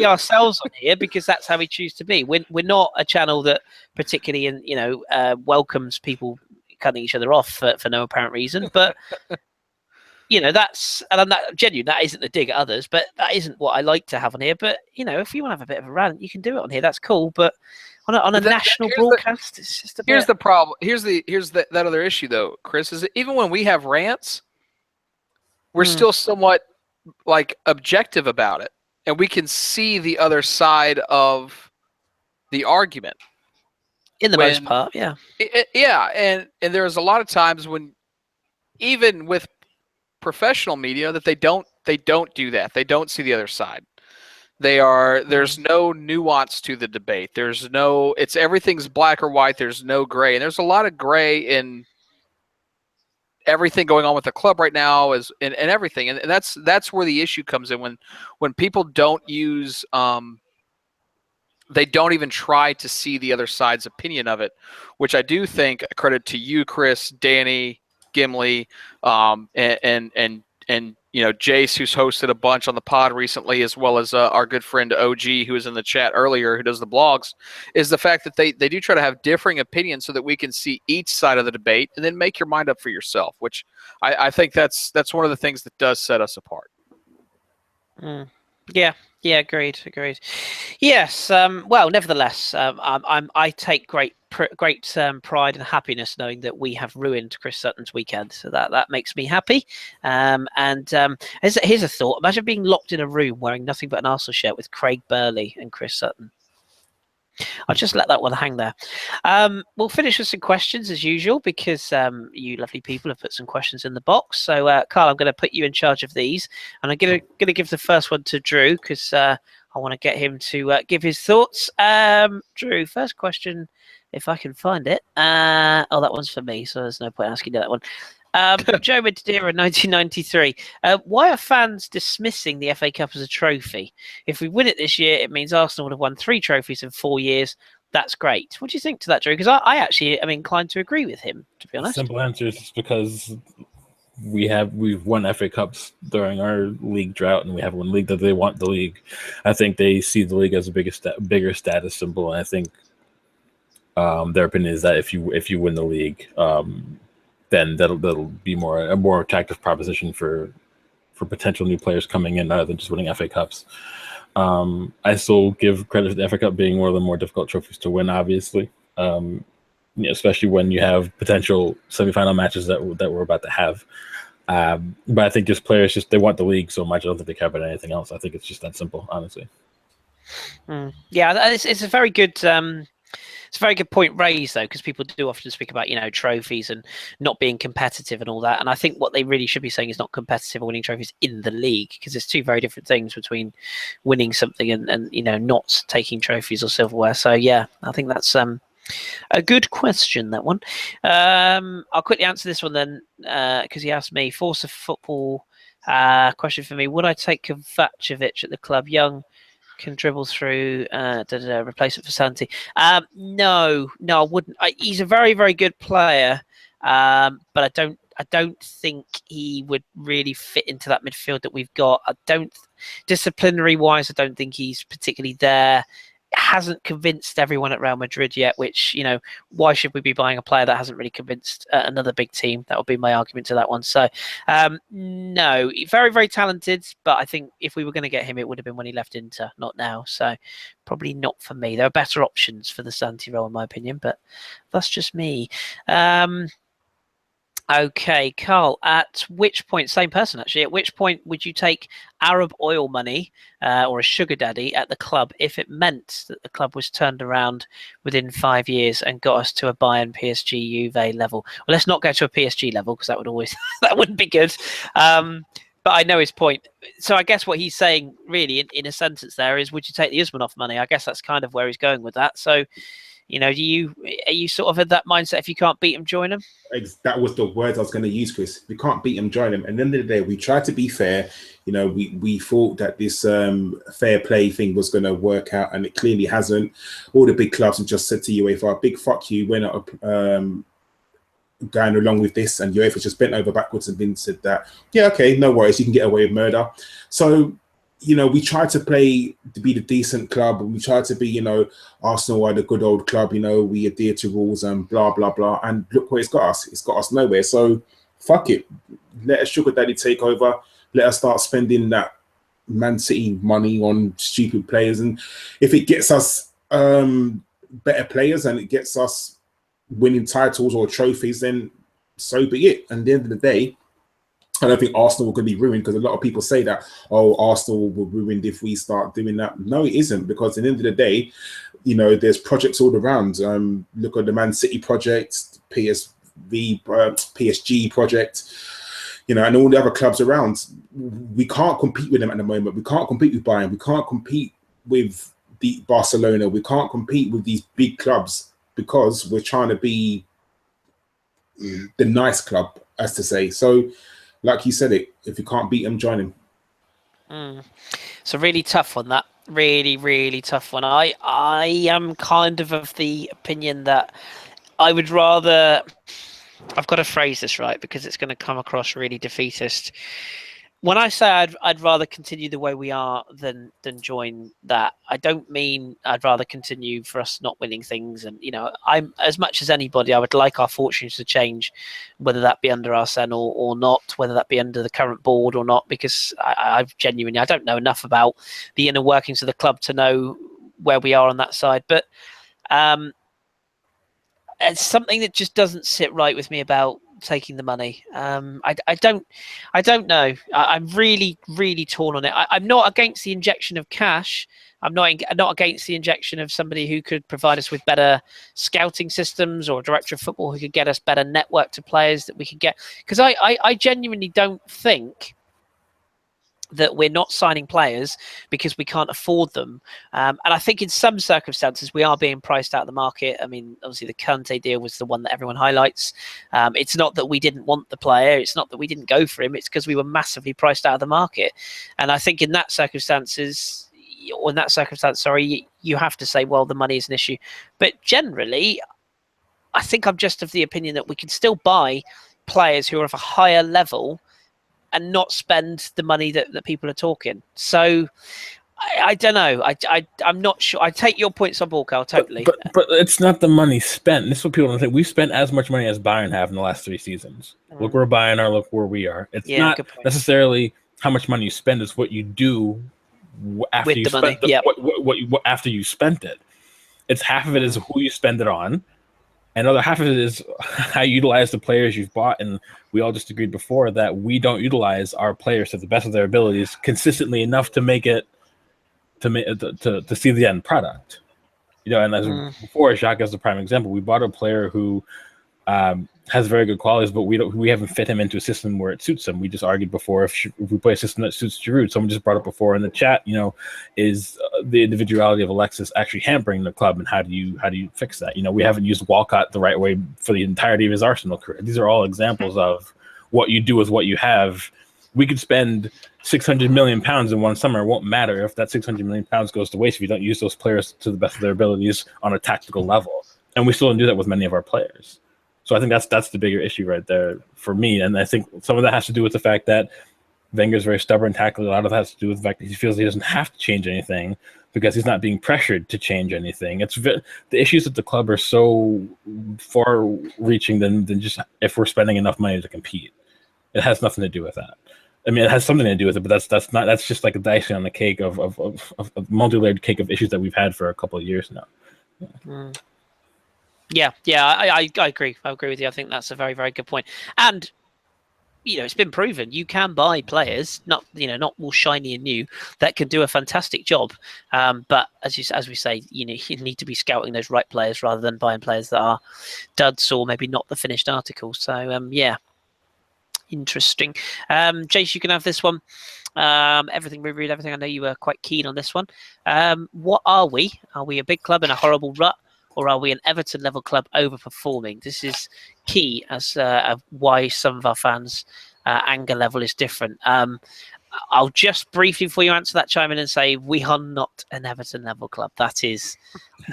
ourselves on here, because that's how we choose to be. We're not a channel that particularly welcomes people cutting each other off for no apparent reason, but. That's, and I'm not genuine. That isn't a dig at others, but that isn't what I like to have on here. But if you want to have a bit of a rant, you can do it on here. That's cool. But on a national broadcast, it's just a bit.
Here's the problem. Here's that other issue, though, Chris, is that even when we have rants, we're still somewhat like objective about it, and we can see the other side of the argument.
In the most part, yeah.
And there's a lot of times when, even with professional media, that they don't do that. They don't see the other side. There's no nuance to the debate. Everything's black or white. There's no gray. And there's a lot of gray in everything going on with the club right now, and everything. And that's where the issue comes in, when people don't use they don't even try to see the other side's opinion of it, which I do think a credit to you, Chris, Danny, Gimli, and Jace, who's hosted a bunch on the pod recently, as well as our good friend OG, who was in the chat earlier, who does the blogs, is the fact that they do try to have differing opinions so that we can see each side of the debate and then make your mind up for yourself, which I think that's one of the things that does set us apart.
Yeah, agreed. Yes, well, nevertheless, I take great pride and happiness knowing that we have ruined Chris Sutton's weekend. So that makes me happy. And here's a thought: imagine being locked in a room wearing nothing but an Arsenal shirt with Craig Burley and Chris Sutton. I'll just let that one hang there. We'll finish with some questions as usual, because you lovely people have put some questions in the box. So, Karl, I'm going to put you in charge of these, and I'm going to give the first one to Drew, because I want to get him to give his thoughts. Drew, first question, if I can find it. That one's for me, so there's no point asking you that one. Joe Madeira, 1993. Why are fans dismissing the FA Cup as a trophy? If we win it this year, it means Arsenal would have won 3 trophies in 4 years. That's great. What do you think to that, Drew? Because I actually am inclined to agree with him, to be honest.
Simple answer is because we've won FA Cups during our league drought, and we have one league that they want the league. I think they see the league as a bigger status symbol, and I think Their opinion is that if you win the league, then that'll be a more attractive proposition for potential new players coming in rather than just winning FA Cups. I still give credit to the FA Cup being one of the more difficult trophies to win, obviously, especially when you have potential semifinal matches that we're about to have. But I think just players they want the league so much. I don't think they care about anything else. I think it's just that simple, honestly.
Yeah, it's a very good. It's a very good point raised, though, because people do often speak about, trophies and not being competitive and all that. And I think what they really should be saying is not competitive or winning trophies in the league, because there's two very different things between winning something and not taking trophies or silverware. So, yeah, I think that's a good question, that one. I'll quickly answer this one then, because he asked me, Force of Football question for me. Would I take Kovacevic at the club? Young, can dribble through, replacement for Santi. No, I wouldn't. He's a very, very good player, but I don't think he would really fit into that midfield that we've got. Disciplinary wise, I don't think he's particularly there. Hasn't convinced everyone at Real Madrid yet, which, why should we be buying a player that hasn't really convinced another big team? That would be my argument to that one. So, no, very, very talented, but I think if we were going to get him, it would have been when he left Inter, not now. So, probably not for me. There are better options for the Santi role, in my opinion, but that's just me. Okay, Karl, at which point, same person actually, at which point would you take Arab oil money or a sugar daddy at the club if it meant that the club was turned around within 5 years and got us to a Bayern, PSG, Juve level? Well, let's not go to a PSG level, because that would always, that wouldn't be good. But I know his point. So I guess what he's saying really in a sentence there is, would you take the Usmanov money? I guess that's kind of where he's going with that. So, are you sort of in that mindset, if you can't beat him, join him?
That was the words I was going to use, Chris. If we can't beat him, join him. And at the end of the day, we tried to be fair. We thought that this fair play thing was going to work out, and it clearly hasn't. All the big clubs have just said to UEFA, big fuck you, we're not going along with this. And UEFA just bent over backwards and said that, yeah, okay, no worries, you can get away with murder. So, we tried to play to be the decent club, and we tried to be, Arsenal are the good old club, we adhere to rules and blah, blah, blah. And look where it's got us. It's got us nowhere. So fuck it. Let a sugar daddy take over. Let us start spending that Man City money on stupid players. And if it gets us better players and it gets us winning titles or trophies, then so be it. And at the end of the day, I don't think Arsenal will going to be ruined, because a lot of people say that, Arsenal will be ruined if we start doing that. No, it isn't, because at the end of the day, there's projects all around. Look at the Man City project, PSG project, and all the other clubs around. We can't compete with them at the moment. We can't compete with Bayern. We can't compete with the Barcelona. We can't compete with these big clubs, because we're trying to be the nice club, as to say. So, like you said if you can't beat him, join him.
It's a really tough one, that. Really, really tough one. I am kind of the opinion that I would rather... I've got to phrase this right, because it's going to come across really defeatist. When I say I'd rather continue the way we are than join that, I don't mean I'd rather continue for us not winning things. And, I'm, as much as anybody, I would like our fortunes to change, whether that be under Arsene or not, whether that be under the current board or not, because I don't know enough about the inner workings of the club to know where we are on that side. But it's something that just doesn't sit right with me about taking the money. I don't know. I'm really, really torn on it. I'm not against the injection of cash. I'm not against the injection of somebody who could provide us with better scouting systems, or a director of football who could get us better network to players that we could get. Because I genuinely don't think that we're not signing players because we can't afford them. And I think in some circumstances we are being priced out of the market. I mean, obviously the Kante deal was the one that everyone highlights. It's not that we didn't want the player. It's not that we didn't go for him. It's because we were massively priced out of the market. And I think in that circumstance, you have to say, well, the money is an issue. But generally, I think I'm just of the opinion that we can still buy players who are of a higher level and not spend the money that people are talking. So I don't know. I'm not sure. I take your points on board, Karl, totally.
But it's not the money spent. This is what people don't think. We've spent as much money as Bayern have in the last 3 seasons. Look where Bayern are. Look where we are. It's not necessarily how much money you spend. It's what you do after
with
you
the
spent
money.
what after you spent it. It's half of it is who you spend it on, and the other half of it is how you utilize the players you've bought. And we all just agreed before that we don't utilize our players to the best of their abilities consistently enough to make it to see the end product. And as before, Xhaka is the prime example. We bought a player who has very good qualities, but we haven't fit him into a system where it suits him. We just argued before if we play a system that suits Giroud. Someone just brought up before in the chat, is the individuality of Alexis actually hampering the club, and how do you fix that? We haven't used Walcott the right way for the entirety of his Arsenal career. These are all examples of what you do with what you have. We could spend £600 million in one summer. It won't matter if that £600 million goes to waste if you don't use those players to the best of their abilities on a tactical level. And we still don't do that with many of our players. So I think that's the bigger issue right there for me. And I think some of that has to do with the fact that Wenger's very stubborn tactically. A lot of that has to do with the fact that he feels he doesn't have to change anything because he's not being pressured to change anything. The issues at the club are so far-reaching than just if we're spending enough money to compete. It has nothing to do with that. I mean, it has something to do with it, but that's just like a icing on the cake of a multi-layered cake of issues that we've had for a couple of years now.
Yeah, I agree. I agree with you. I think that's a very, very good point. And it's been proven you can buy players, not all shiny and new, that can do a fantastic job. But as we say, you need to be scouting those right players rather than buying players that are duds or maybe not the finished article. So yeah. Interesting. Jace, you can have this one. Everything we read, everything. I know you were quite keen on this one. What are we? Are we a big club in a horrible rut, or are we an Everton level club overperforming? This is key as why some of our fans' anger level is different. I'll just briefly, before you answer that, chime in and say we are not an Everton level club. That is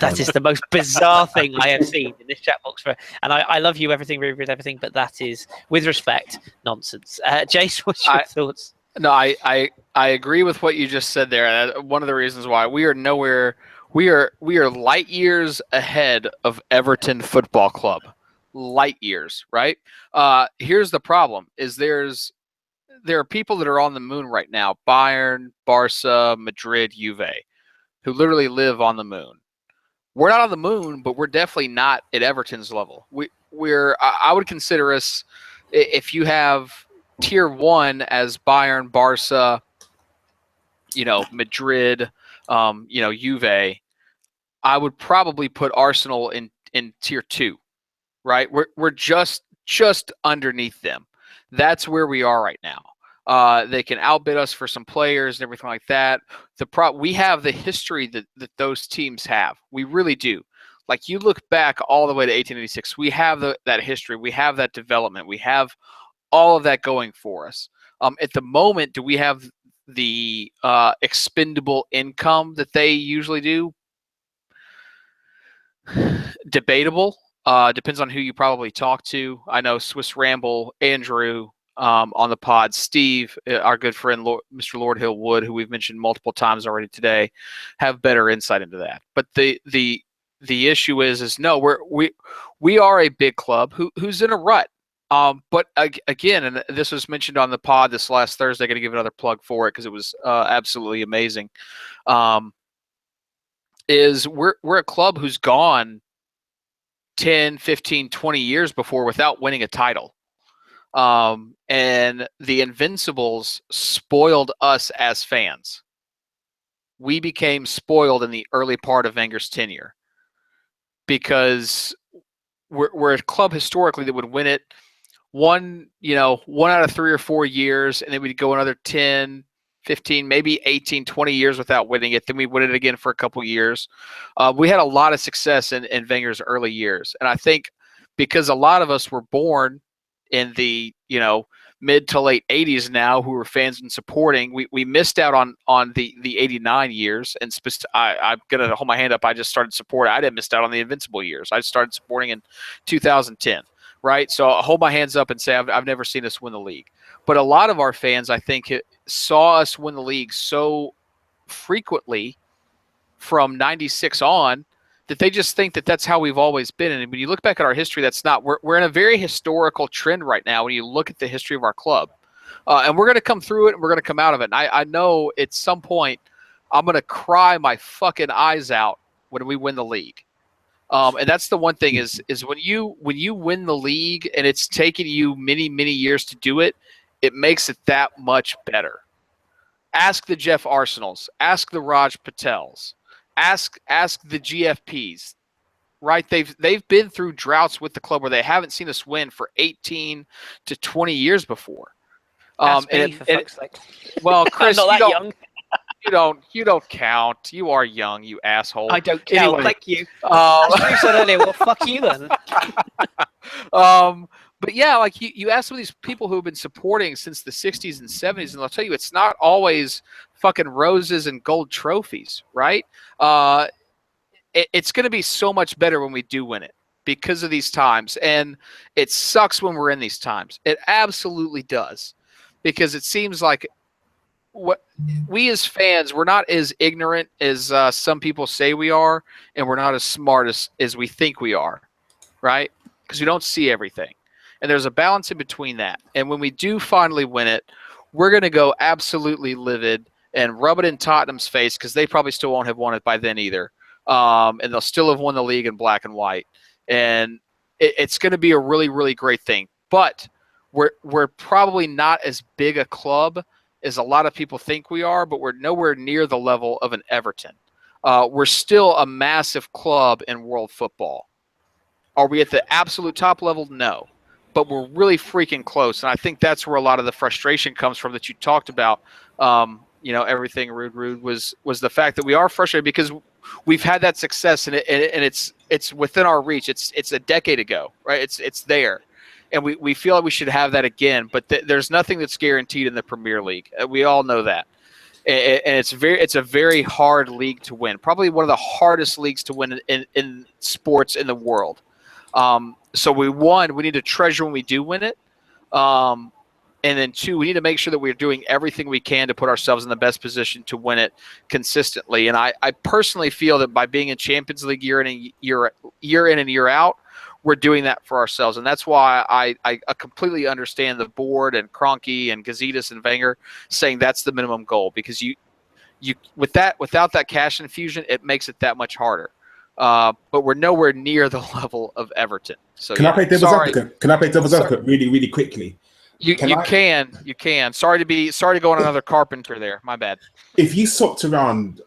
the most bizarre thing I have seen in this chat box. And I love you, everything, read everything, but that is, with respect, nonsense. Jace, what's your thoughts?
No, I agree with what you just said there. One of the reasons why we are nowhere, we are light years ahead of Everton Football Club. Light years, right? Here's the problem: is there are people that are on the moon right now, Bayern, Barca, Madrid, Juve, who literally live on the moon. We're not on the moon, but we're definitely not at Everton's level. I would consider us, if you have tier 1 as Bayern, Barca, Madrid, Juve, I would probably put Arsenal in tier 2, right? We're just underneath them. That's where we are right now. They can outbid us for some players and everything like that. We have the history that those teams have. We really do. Like, you look back all the way to 1886, we have that history. We have that development. We have all of that going for us. At the moment, do we have the expendable income that they usually do? Debatable. Depends on who you probably talk to. I know Swiss Ramble, Andrew, on the pod, Steve, our good friend Mr. Lord Hill Wood, who we've mentioned multiple times already today, have better insight into that. But the issue is no, we are a big club who's in a rut. But again, and this was mentioned on the pod this last Thursday. Going to give another plug for it because it was absolutely amazing. Is we're a club who's gone 10, 15, 20 years before without winning a title. And the Invincibles spoiled us as fans. We became spoiled in the early part of Wenger's tenure because we're a club historically that would win it one out of 3 or 4 years, and then we'd go another 10, 15, maybe 18, 20 years without winning it. Then we win it again for a couple years. We had a lot of success in Wenger's early years. And I think because a lot of us were born in the mid to late 80s now, who were fans and supporting, we missed out on the 89 years. And I'm going to hold my hand up. I just started supporting. I didn't miss out on the Invincible years. I started supporting in 2010, right? So I'll hold my hands up and say I've never seen us win the league. But a lot of our fans, I think, saw us win the league so frequently from 96 on that they just think that that's how we've always been. And when you look back at our history, that's not. We're in a very historical trend right now when you look at the history of our club. And we're going to come through it, and we're going to come out of it. And I know at some point I'm going to cry my fucking eyes out when we win the league. And that's the one thing is when you win the league and it's taken you many, many years to do it, it makes it that much better. Ask the Jeff Arsenals. Ask the Raj Patels. Ask the GFPs. Right? They've been through droughts with the club where they haven't seen us win for 18 to 20 years before.
For fuck's sake.
Well, Kris,
I'm not that young.
You don't count. You are young, you asshole.
I don't count.
Anyway,
Thank you. As you said earlier, well, fuck you then.
But yeah, like you ask some of these people who have been supporting since the 60s and 70s, and I'll tell you, it's not always fucking roses and gold trophies, right? It's going to be so much better when we do win it because of these times. And it sucks when we're in these times. It absolutely does. Because it seems like what we as fans, we're not as ignorant as some people say we are, and we're not as smart as we think we are, right? Because we don't see everything. And there's a balance in between that. And when we do finally win it, we're going to go absolutely livid and rub it in Tottenham's face because they probably still won't have won it by then either. And they'll still have won the league in black and white. And it's going to be a really, really great thing. But we're probably not as big a club as a lot of people think we are, but we're nowhere near the level of an Everton. We're still a massive club in world football. Are we at the absolute top level? No. But we're really freaking close, and I think that's where a lot of the frustration comes from that you talked about. Everything Rude was the fact that we are frustrated because we've had that success, and it's within our reach. It's a decade ago, right? It's there. And we feel like we should have that again, but there's nothing that's guaranteed in the Premier League. We all know that, and it's a very hard league to win. Probably one of the hardest leagues to win in sports in the world. So we need to treasure when we do win it, and then two, we need to make sure that we're doing everything we can to put ourselves in the best position to win it consistently. And I personally feel that by being in Champions League year in and year out, we're doing that for ourselves. And that's why I completely understand the board and Kroenke and Gazidis and Wenger saying that's the minimum goal, because you without that cash infusion, it makes it that much harder. But we're nowhere near the level of Everton. So
Can I play devil's advocate? Can I play devil's advocate really, really quickly?
You can. Sorry to go on another carpenter there. My bad.
If you swapped around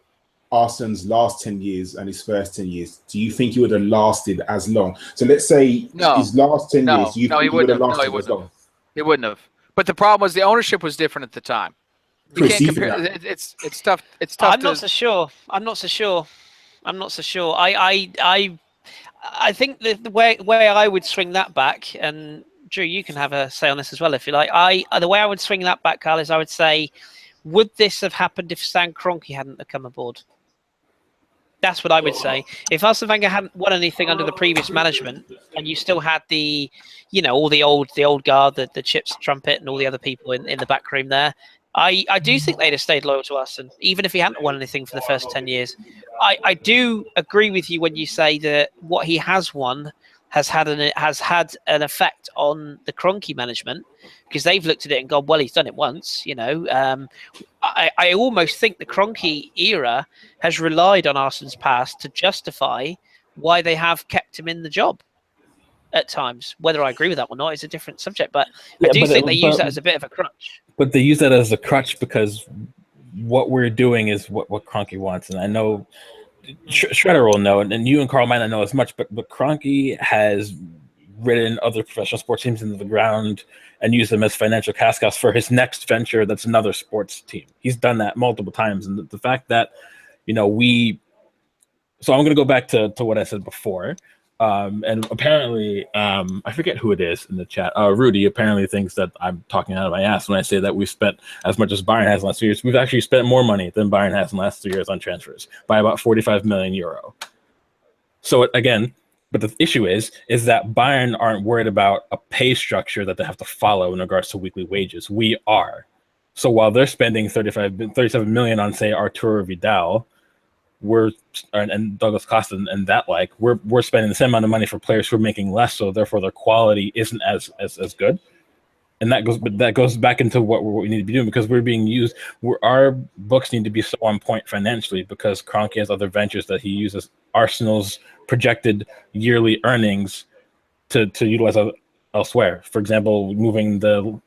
Arsene's last 10 years and his first 10 years, do you think he would have lasted as long? So let's say his last 10 years, do you think he would have lasted as long?
He wouldn't have. But the problem was the ownership was different at the time. You
Kris,
can't compare. It's tough. It's tough.
I'm not so sure. I think the way I would swing that back, and Drew, you can have a say on this as well if you like. The way I would swing that back, Karl, is I would say, would this have happened if Stan Kroenke hadn't come aboard? That's what I would say. If Arsene Wenger hadn't won anything under the previous management, and you still had all the old guard, the Chips Trumpet, and all the other people in the back room there, I do think they'd have stayed loyal to us, and even if he hadn't won anything for the first 10 years. I do agree with you when you say that what he has won has had an effect on the Kroenke management, because they've looked at it and gone, well, he's done it once. I almost think the Kroenke era has relied on Arsene's past to justify why they have kept him in the job at times. Whether I agree with that or not is a different subject, but I do think they use that as a bit of a crutch.
But they use that as a crutch because what we're doing is what Kroenke wants. And I know Shredder will know, and you and Karl might not know as much, but Kroenke has ridden other professional sports teams into the ground and used them as financial cash cows for his next venture that's another sports team. He's done that multiple times. And the fact that, so I'm going to go back to what I said before. And apparently, I forget who it is in the chat. Rudy apparently thinks that I'm talking out of my ass when I say that we've spent as much as Bayern has in the last 2 years. We've actually spent more money than Bayern has in the last 3 years on transfers by about 45 million euro. So again, but the issue is that Bayern aren't worried about a pay structure that they have to follow in regards to weekly wages. We are. So while they're spending 37 million on, say, Arturo Vidal, and Douglas Costa and that, like, we're spending the same amount of money for players who are making less, so therefore their quality isn't as good. And that goes back into what we need to be doing, because we're being used. Our books need to be so on point financially, because Kroenke has other ventures that he uses Arsenal's projected yearly earnings to utilize elsewhere. For example, moving the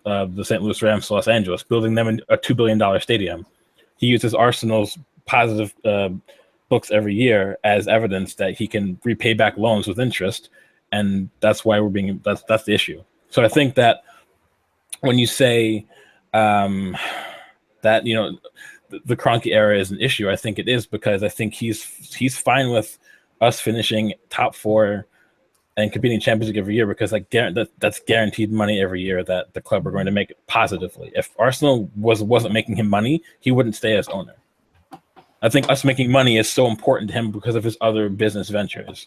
St. Louis Rams to Los Angeles, building them a $2 billion stadium. He uses Arsenal's positive books every year as evidence that he can repay back loans with interest, and that's why that's the issue. So I think that when you say that, you know, the Kroenke era is an issue, I think it is, because I think he's fine with us finishing top 4 and competing Champions League every year, because that's guaranteed money every year that the club are going to make positively. If Arsenal wasn't making him money, he wouldn't stay as owner. I think us making money is so important to him because of his other business ventures.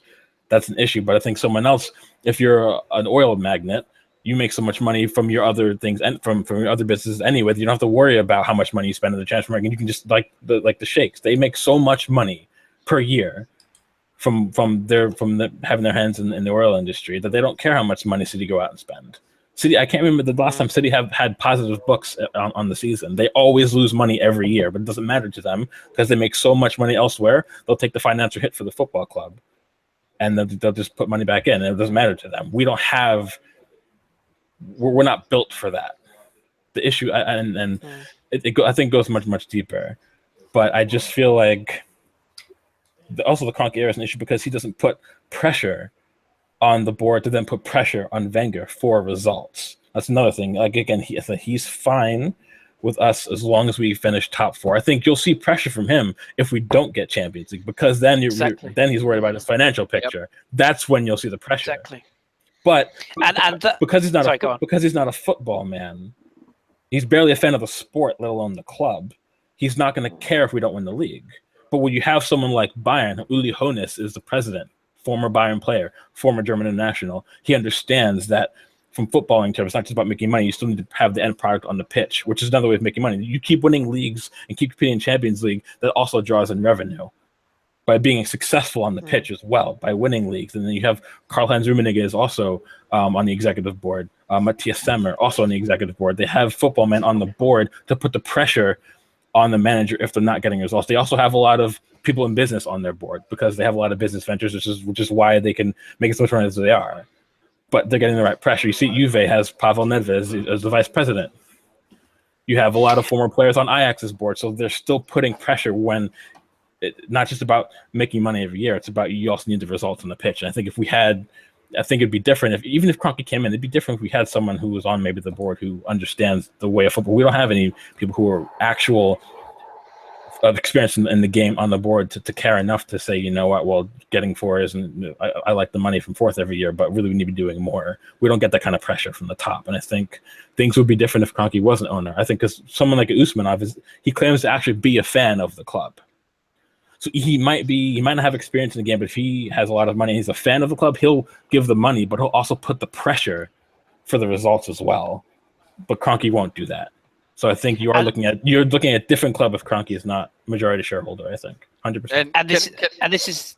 That's an issue. But I think someone else, if you're an oil magnate, you make so much money from your other things and from your other businesses anyway, you don't have to worry about how much money you spend in the transfer market. You can just, like the Sheikhs, they make so much money per year from having their hands in the oil industry that they don't care how much money City go out and spend. City, I can't remember the last time City have had positive books on the season. They always lose money every year, but it doesn't matter to them because they make so much money elsewhere. They'll take the financial hit for the football club, and they'll just put money back in, and it doesn't matter to them. We're not built for that. The issue, I think goes much deeper. But I just feel like also the Kroenke era is an issue because he doesn't put pressure on the board to then put pressure on Wenger for results. That's another thing. Like, again, he's fine with us as long as we finish top 4. I think you'll see pressure from him if we don't get Champions League, because then then he's worried about his financial picture. Yep. That's when you'll see the pressure.
Exactly.
But because he's not a football man, he's barely a fan of the sport, let alone the club. He's not going to care if we don't win the league. But when you have someone like Bayern, Uli Hoeneß is the president, former Bayern player, former German international, he understands that from footballing terms, it's not just about making money. You still need to have the end product on the pitch, which is another way of making money. You keep winning leagues and keep competing in Champions League, that also draws in revenue by being successful on the pitch as well, by winning leagues. And then you have Karl-Heinz Rummenigge is also on the executive board. Matthias Sammer also on the executive board. They have football men on the board to put the pressure on the manager if they're not getting results. They also have a lot of people in business on their board because they have a lot of business ventures, which is why they can make as much money as they are. But they're getting the right pressure. You see, Juve has Pavel Nedved as the vice president. You have a lot of former players on Ajax's board, so they're still putting pressure when not just about making money every year. It's about you also need the results on the pitch. And I think it'd be different even if Kroenke came in. It'd be different if we had someone who was on maybe the board who understands the way of football. We don't have any people who are actual experience in the game on the board to care enough to say, you know what, well, getting 4 isn't. I like the money from 4th every year, but really we need to be doing more. We don't get that kind of pressure from the top, and I think things would be different if Kroenke wasn't owner. I think because someone like Usmanov he claims to actually be a fan of the club. So he might not have experience in the game, but if he has a lot of money and he's a fan of the club, he'll give the money, but he'll also put the pressure for the results as well. But Kroenke won't do that. So I think you're looking at a different club if Kroenke is not majority shareholder. I think 100%.
And this is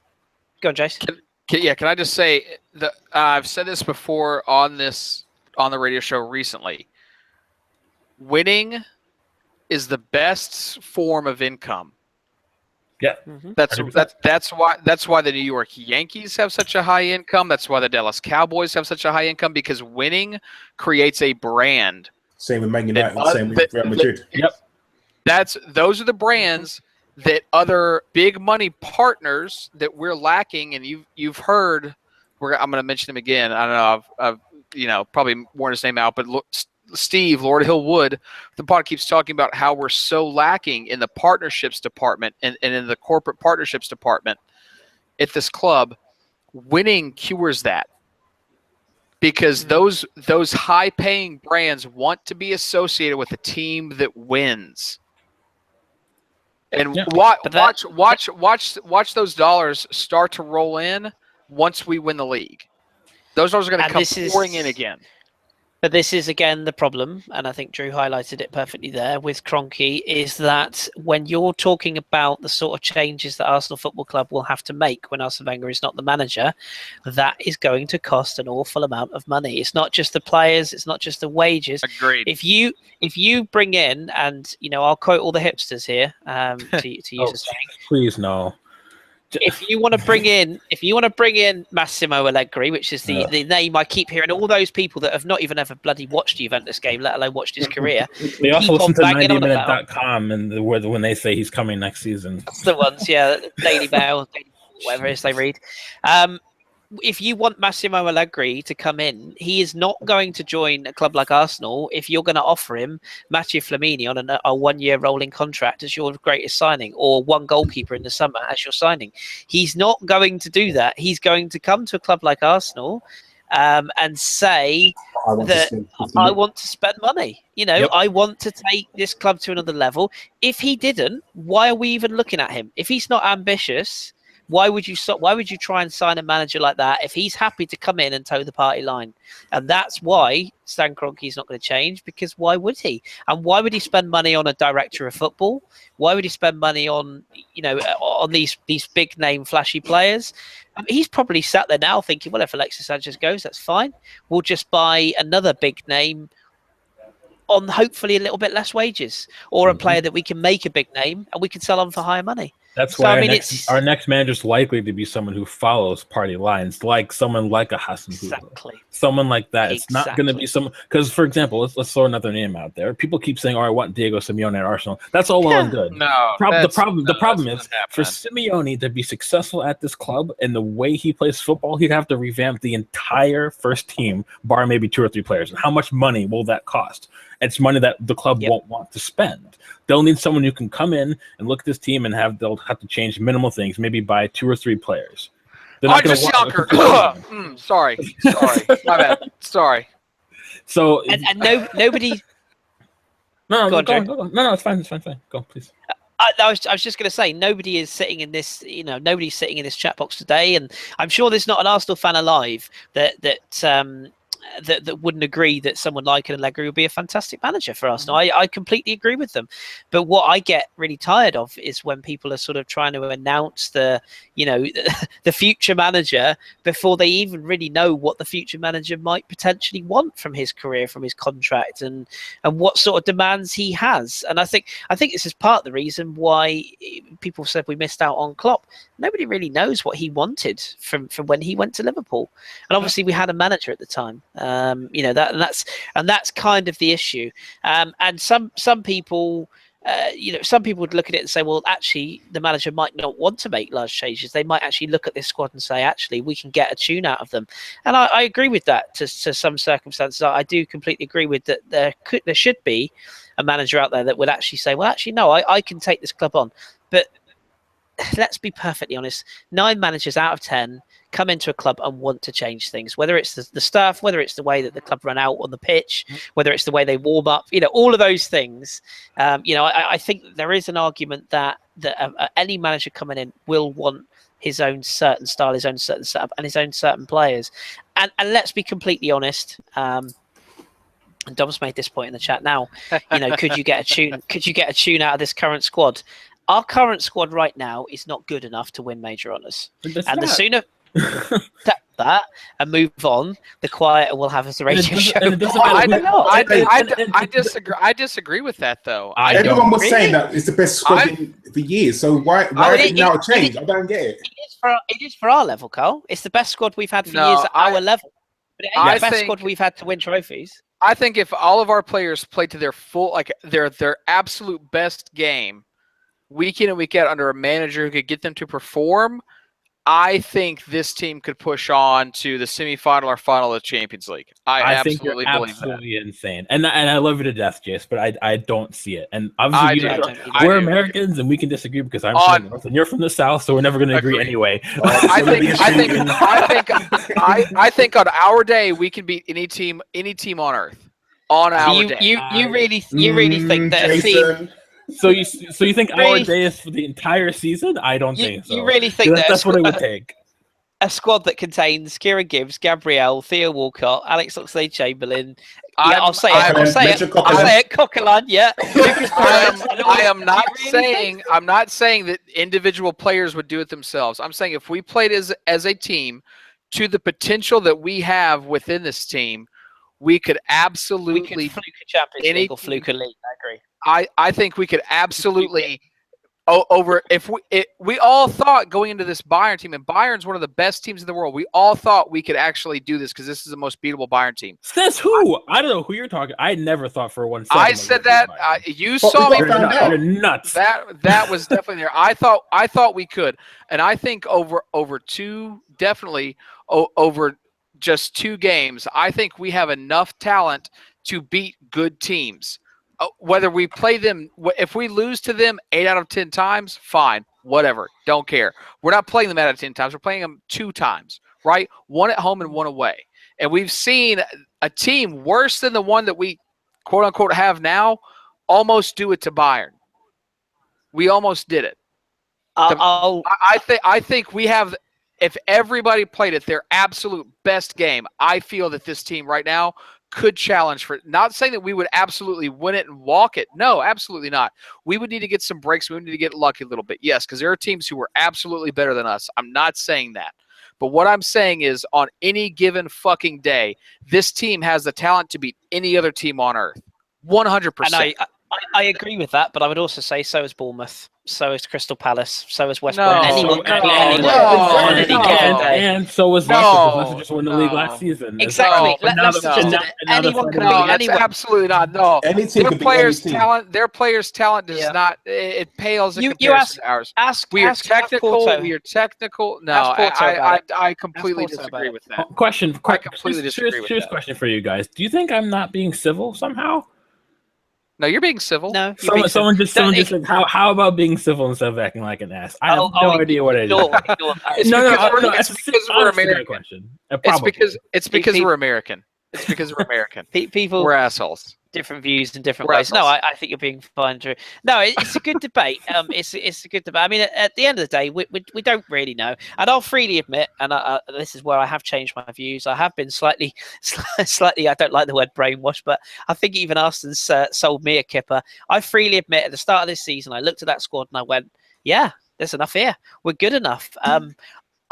go on, Jace.
Can I just say that I've said this before on the radio show recently. Winning is the best form of income.
Yeah,
that's why the New York Yankees have such a high income. That's why the Dallas Cowboys have such a high income, because winning creates a brand.
Same with Man United, same with Real Madrid.
Those are the brands that other big money partners that we're lacking, and you've heard. I'm going to mention him again. I don't know. I've probably worn his name out, but look, Steve, Lord Hill Wood, the pod keeps talking about how we're so lacking in the partnerships department and in the corporate partnerships department at this club. Winning cures that, because those high-paying brands want to be associated with a team that wins. And watch those dollars start to roll in once we win the league. Those dollars are going to come pouring in again.
But this is, again, the problem, and I think Drew highlighted it perfectly there with Kroenke, is that when you're talking about the sort of changes that Arsenal Football Club will have to make when Arsene Wenger is not the manager, that is going to cost an awful amount of money. It's not just the players, it's not just the wages.
Agreed.
If you bring in, and I'll quote all the hipsters here to use a saying.
Please no.
If you want to bring in Massimo Allegri, which is the name I keep hearing, all those people that have not even ever bloody watched a Juventus game, let alone watched his career.
They also listen to 90minute.com and when they say he's coming next season.
That's the ones, yeah. Daily Mail, whatever it is they read. If you want Massimo Allegri to come in, he is not going to join a club like Arsenal if you're going to offer him Matteo Flamini on a 1-year rolling contract as your greatest signing, or one goalkeeper in the summer as your signing. He's not going to do that. He's going to come to a club like Arsenal and say I want to spend money. I want to take this club to another level. If he didn't, why are we even looking at him? If he's not ambitious, why would you stop? Why would you try and sign a manager like that if he's happy to come in and toe the party line? And that's why Stan Kroenke is not going to change, because why would he? And why would he spend money on a director of football? Why would he spend money on on these big name flashy players? He's probably sat there now thinking, well, if Alexis Sanchez goes, that's fine. We'll just buy another big name on hopefully a little bit less wages, or a player that we can make a big name and we can sell on for higher money.
That's why our next manager is likely to be someone who follows party lines, like someone like a Hassan
Exactly.
Someone like that. It's not going to be someone, because, for example, let's throw another name out there. People keep saying, "Oh, I want Diego Simeone at Arsenal." That's all well and good.
No,
the problem is for Simeone to be successful at this club and the way he plays football, he'd have to revamp the entire first team, bar maybe 2 or 3 players. And how much money will that cost? It's money that the club won't want to spend. They'll need someone who can come in and look at this team and they'll have to change minimal things, maybe buy 2 or 3 players.
Just Shocker. Sorry, my bad. Sorry.
So
and nobody.
No, it's fine. Go, please.
I was just going to say, nobody is sitting in this. Nobody's sitting in this chat box today, and I'm sure there's not an Arsenal fan alive that wouldn't agree that someone like an Allegri would be a fantastic manager for Arsenal. I completely agree with them. But what I get really tired of is when people are sort of trying to announce the future manager before they even really know what the future manager might potentially want from his career, from his contract, and what sort of demands he has. And I think this is part of the reason why people said we missed out on Klopp. Nobody really knows what he wanted from when he went to Liverpool. And obviously we had a manager at the time. That's kind of the issue. And some people would look at it and say, well, actually, the manager might not want to make large changes. They might actually look at this squad and say, actually, we can get a tune out of them. And I agree with that to some circumstances. I do completely agree with that. There should be a manager out there that would actually say, well, actually, no, I can take this club on. But let's be perfectly honest. 9 managers out of 10 come into a club and want to change things, whether it's the staff, whether it's the way that the club run out on the pitch, whether it's the way they warm up, all of those things. I think there is an argument that any manager coming in will want his own certain style, his own certain setup, and his own certain players. And let's be completely honest. And Dom's made this point in the chat now. Could you get a tune? Could you get a tune out of this current squad? Our current squad right now is not good enough to win major honours. The sooner that and move on, the quieter we'll have as a radio show.
I disagree with that, though.
Everyone was saying that it's the best squad for years. So why did now change? I don't get it.
It is for our level, Karl. It's the best squad we've had for years at our level. But it ain't the best squad we've had to win trophies.
I think if all of our players played to their full, their absolute best game, week in and week out, under a manager who could get them to perform, I think this team could push on to the semifinal or final of the Champions League. I
think you're
believe
absolutely insane. And I love you to death, Jace, but I don't see it. And obviously we're Americans and we can disagree because I'm from the North and you're from the South, so we're never going to agree anyway.
I think on our day we can beat any team on earth. On our day.
You really think that a team...
So you think our day is for the entire season? I don't think so.
You really think
that's what it would take?
a squad that contains Kieran Gibbs, Gabriel, Theo Walcott, Alex Oxlade-Chamberlain. Yeah, I'll say it. Coquelin, yeah.
I am not saying I'm not saying that individual players would do it themselves. I'm saying if we played as a team to the potential that we have within this team, we could absolutely
fluke a Champions League or fluke a league. I agree.
I think we could absolutely over if we all thought going into this Bayern team, and Bayern's one of the best teams in the world. We all thought we could actually do this because this is the most beatable Bayern team.
Says who? I don't know who you're talking. I never thought for 1 second.
I said that you saw me.
You're nuts.
That was definitely there. I thought we could, and I think over just 2 games, I think we have enough talent to beat good teams. Whether we play them, if we lose to them 8 out of 10 times, fine, whatever, don't care. We're not playing them 8 out of 10 times. We're playing them 2 times, right? 1 at home and 1 away. And we've seen a team worse than the one that we, quote unquote, have now, almost do it to Bayern. We almost did it. I think we have. If everybody played at their absolute best game, I feel that this team right now could challenge for it. Not saying that we would absolutely win it and walk it. No, absolutely not. We would need to get some breaks. We would need to get lucky a little bit. Yes, because there are teams who are absolutely better than us. I'm not saying that. But what I'm saying is on any given fucking day, this team has the talent to beat any other team on earth. 100%.
And I agree with that, but I would also say so is Bournemouth, so is Crystal Palace, so is West Brom.
And so was Walcott. Just won the league last season.
Exactly. Anyone can beat anyone.
Absolutely not. No.
Any team
their players' talent does not. It pales in comparison to ours. We are technical. No, I completely disagree with that.
Question.
I completely disagree with that.
Here's a question for you guys. Do you think I'm not being civil somehow?
No, you're being civil.
No,
someone just said, how about being civil instead of acting like an ass? I have no idea what it is.
It's because we're American. It's because we're American. It's because we're American.
People,
we're assholes.
Different views in different ways. No, I think you're being fine, Drew. No, it's a good debate. It's a good debate. I mean, at the end of the day, we don't really know. And I'll freely admit, and this is where I have changed my views. I have been slightly. I don't like the word brainwash, but I think even Arsenal's sold me a kipper. I freely admit, at the start of this season, I looked at that squad and I went, "Yeah, there's enough here. We're good enough."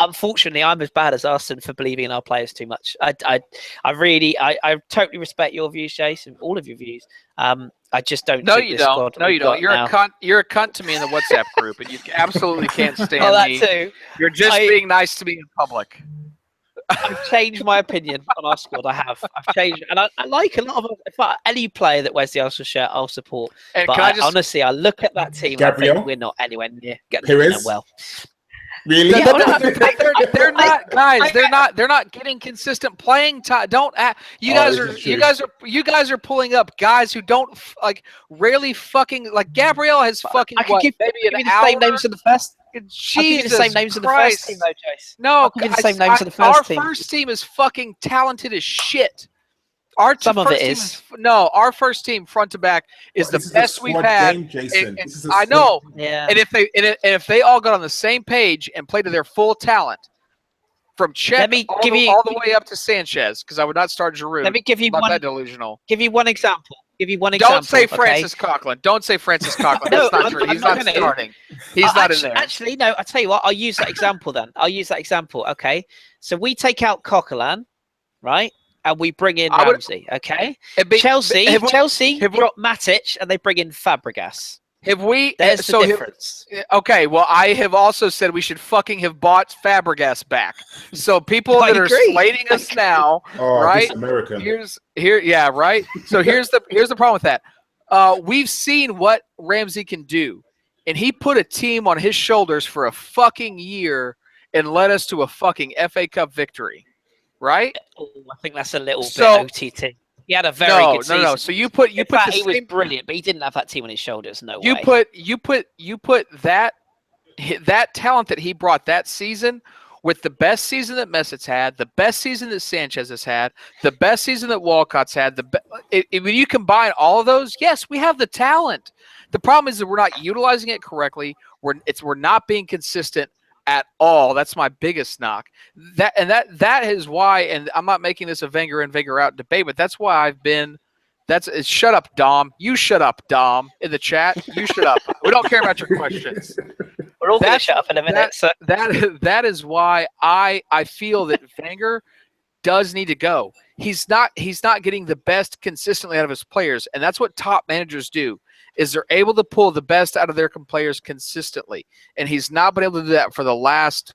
Unfortunately, I'm as bad as Arsene for believing in our players too much. I totally respect your views, Jason, all of your views. I just don't.
No, you don't. No, you don't. You're a cunt. You're a cunt to me in the WhatsApp group, and you absolutely can't stand me.
Too.
You're just being nice to me in public.
I've changed my opinion on our squad. I've changed, and I like a lot of. Any player that wears the Arsenal shirt, I'll support. And but honestly, I look at that team.
Gabriel?
I think we're not anywhere near getting well.
Really?
They're not guys. They're not getting consistent playing time. You guys are pulling up guys who don't rarely fucking like Gabriel has fucking maybe an hour.
Same names in the first.
Jesus,
the same names in the first team, though, Jace.
No,
the same names in the first team.
Our first team is fucking talented as shit.
Some of it is.
Our first team front to back is the best we've had. I know.
Yeah.
And if they all got on the same page and played to their full talent, from Chet all the way up to Sanchez, because I would not start Giroud.
Let me give you
that delusional.
Give you one example.
Don't say Francis Coquelin. Don't say Francis Coquelin. That's not true. He's not starting. He's not in there.
Actually, no. I'll tell you what. I'll use that example then. Okay. So we take out Coquelin, right? And we bring in Ramsey, okay? Chelsea brought Matic and they bring in Fabregas. There's the difference.
Okay, well, I have also said we should fucking have bought Fabregas back. So people that are slating us now, right?
American.
Right? So here's the problem with that. We've seen what Ramsey can do, and he put a team on his shoulders for a fucking year and led us to a fucking FA Cup victory. Right?
Oh, I think that's a little bit OTT. He had a very good season.
No. So you put he
was brilliant, but he didn't have that team on his shoulders. No way.
You put that talent that he brought that season with the best season that Mesut's had, the best season that Sanchez has had, the best season that Walcott's had. When you combine all of those, yes, we have the talent. The problem is that we're not utilizing it correctly. We're not being consistent at all. That's my biggest knock. That is why, and I'm not making this a Wenger and Wenger out debate, but that's why I've been. Shut up, Dom. You shut up, Dom, in the chat. You shut up. We don't care about your questions.
We're all going to shut up in a minute.
That is why I feel that Wenger does need to go. He's not getting the best consistently out of his players, and that's what top managers do. Is they're able to pull the best out of their players consistently, and he's not been able to do that for the last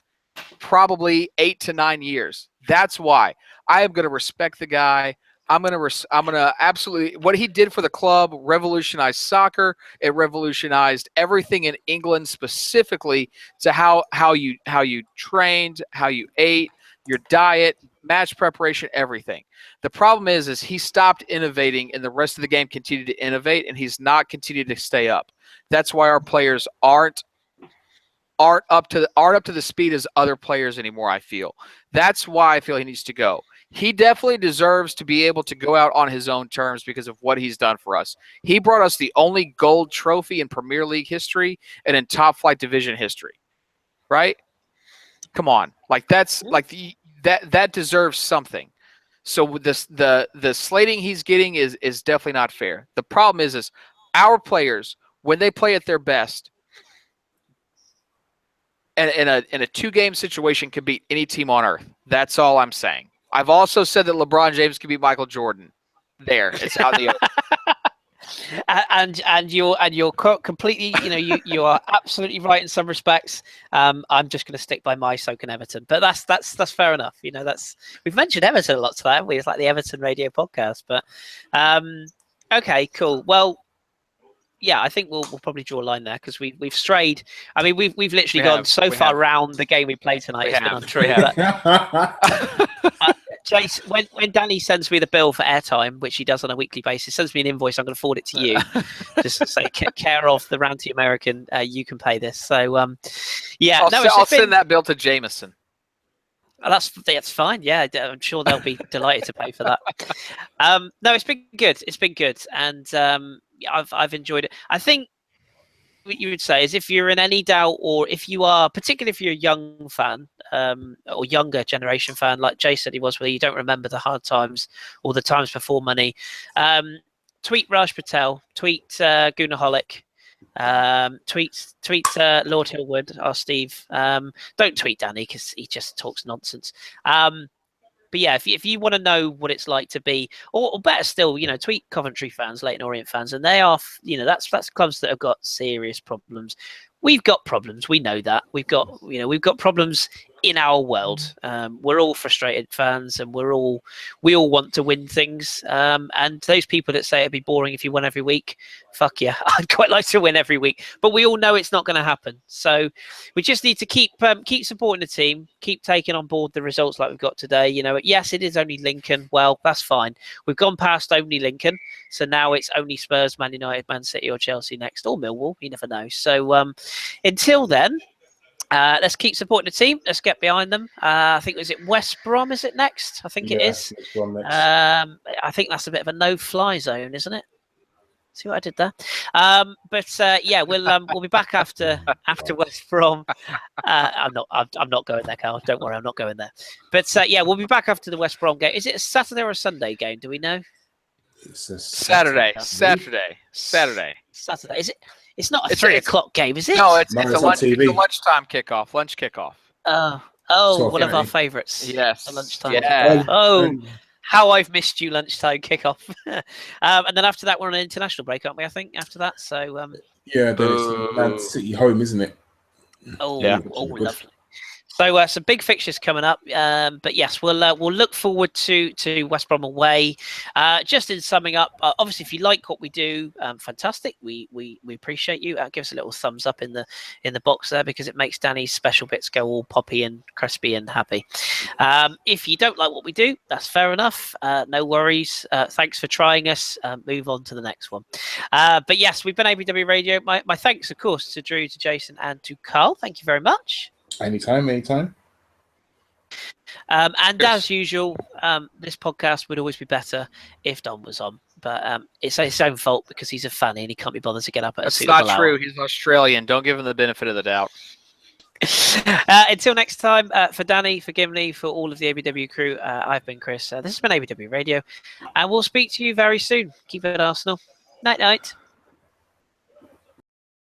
probably 8 to 9 years. That's why I am going to respect the guy. I'm gonna absolutely, what he did for the club revolutionized soccer. It revolutionized everything in England, specifically to how you trained, how you ate, your diet, match preparation, everything. The problem is he stopped innovating, and the rest of the game continued to innovate, and he's not continued to stay up. That's why our players aren't up to the speed as other players anymore. I feel that's why I feel he needs to go. He definitely deserves to be able to go out on his own terms because of what he's done for us. He brought us the only gold trophy in Premier League history and in top flight division history. Right? Come on. Like that's like that deserves something. So the slating he's getting is definitely not fair. The problem is our players, when they play at their best, and in a 2-game situation, can beat any team on earth. That's all I'm saying. I've also said that LeBron James can beat Michael Jordan. There, it's out in the open.
and you're completely, you are absolutely right in some respects. I'm just going to stick by my Soak and Everton, but that's fair enough. We've mentioned Everton a lot today, haven't we? It's like the Everton radio podcast, but okay, cool. Well, yeah, I think we'll probably draw a line there because we've strayed. I mean, we've literally gone so far around the game we played tonight. It's been untrue. Jace, when Danny sends me the bill for airtime, which he does on a weekly basis, sends me an invoice, I'm going to forward it to you. Just to say, care of the Ranty American, you can pay this. So, yeah.
I'll send that bill to Jameson.
That's fine. Yeah, I'm sure they'll be delighted to pay for that. No, it's been good. It's been good. And I've enjoyed it. I think what you would say is if you're in any doubt, or if you are, particularly if you're a young fan or younger generation fan, like Jay said he was, where you don't remember the hard times or the times before money, tweet Raj Patel, tweet Goonaholic, tweet Lord Hillwood, our Steve. Don't tweet Danny because he just talks nonsense. But yeah, if you want to know what it's like to be, or better still, tweet Coventry fans, Leyton Orient fans, and they are, that's clubs that have got serious problems. We've got problems. We know that. We've got problems in our world. We're all frustrated fans, and we all want to win things. And those people that say it'd be boring if you won every week, fuck yeah, I'd quite like to win every week. But we all know it's not going to happen. So we just need to keep supporting the team, keep taking on board the results like we've got today. Yes, it is only Lincoln. Well, that's fine. We've gone past only Lincoln, so now it's only Spurs, Man United, Man City, or Chelsea next, or Millwall. You never know. So until then. Let's keep supporting the team. Let's get behind them. I think, is it West Brom? Is it next? I think it is. I think that's a bit of a no-fly zone, isn't it? See what I did there? Yeah, we'll be back after West Brom. I'm not going there, Karl. Don't worry, I'm not going there. But yeah, we'll be back after the West Brom game. Is it a Saturday or a Sunday game? Do we know?
It's a
Saturday.
Is it? It's not a 3 o'clock game, is it?
No, it's a lunchtime kickoff. Lunch kickoff.
One of our favourites.
Yes.
The lunchtime.
Yeah.
How I've missed you, lunchtime kickoff. And then after that, we're on an international break, aren't we? I think after that. So.
Yeah, then it's Man City home, isn't it?
Oh, yeah. Lovely. So some big fixtures coming up, but yes, we'll look forward to West Brom away. Just in summing up, obviously, if you like what we do, fantastic. We appreciate you. Give us a little thumbs up in the box there because it makes Danny's special bits go all poppy and crispy and happy. If you don't like what we do, that's fair enough. No worries. Thanks for trying us. Move on to the next one. But yes, we've been ABW Radio. My thanks, of course, to Drew, to Jason, and to Karl. Thank you very much.
Anytime.
And as usual, this podcast would always be better if Don was on. But it's his own fault because he's a fanny and he can't be bothered to get up at a suitable hour.
That's not true. He's Australian. Don't give him the benefit of the doubt.
Until next time, for Danny, for Gimli, for all of the ABW crew, I've been Chris. This has been ABW Radio, and we'll speak to you very soon. Keep it Arsenal. Night, night.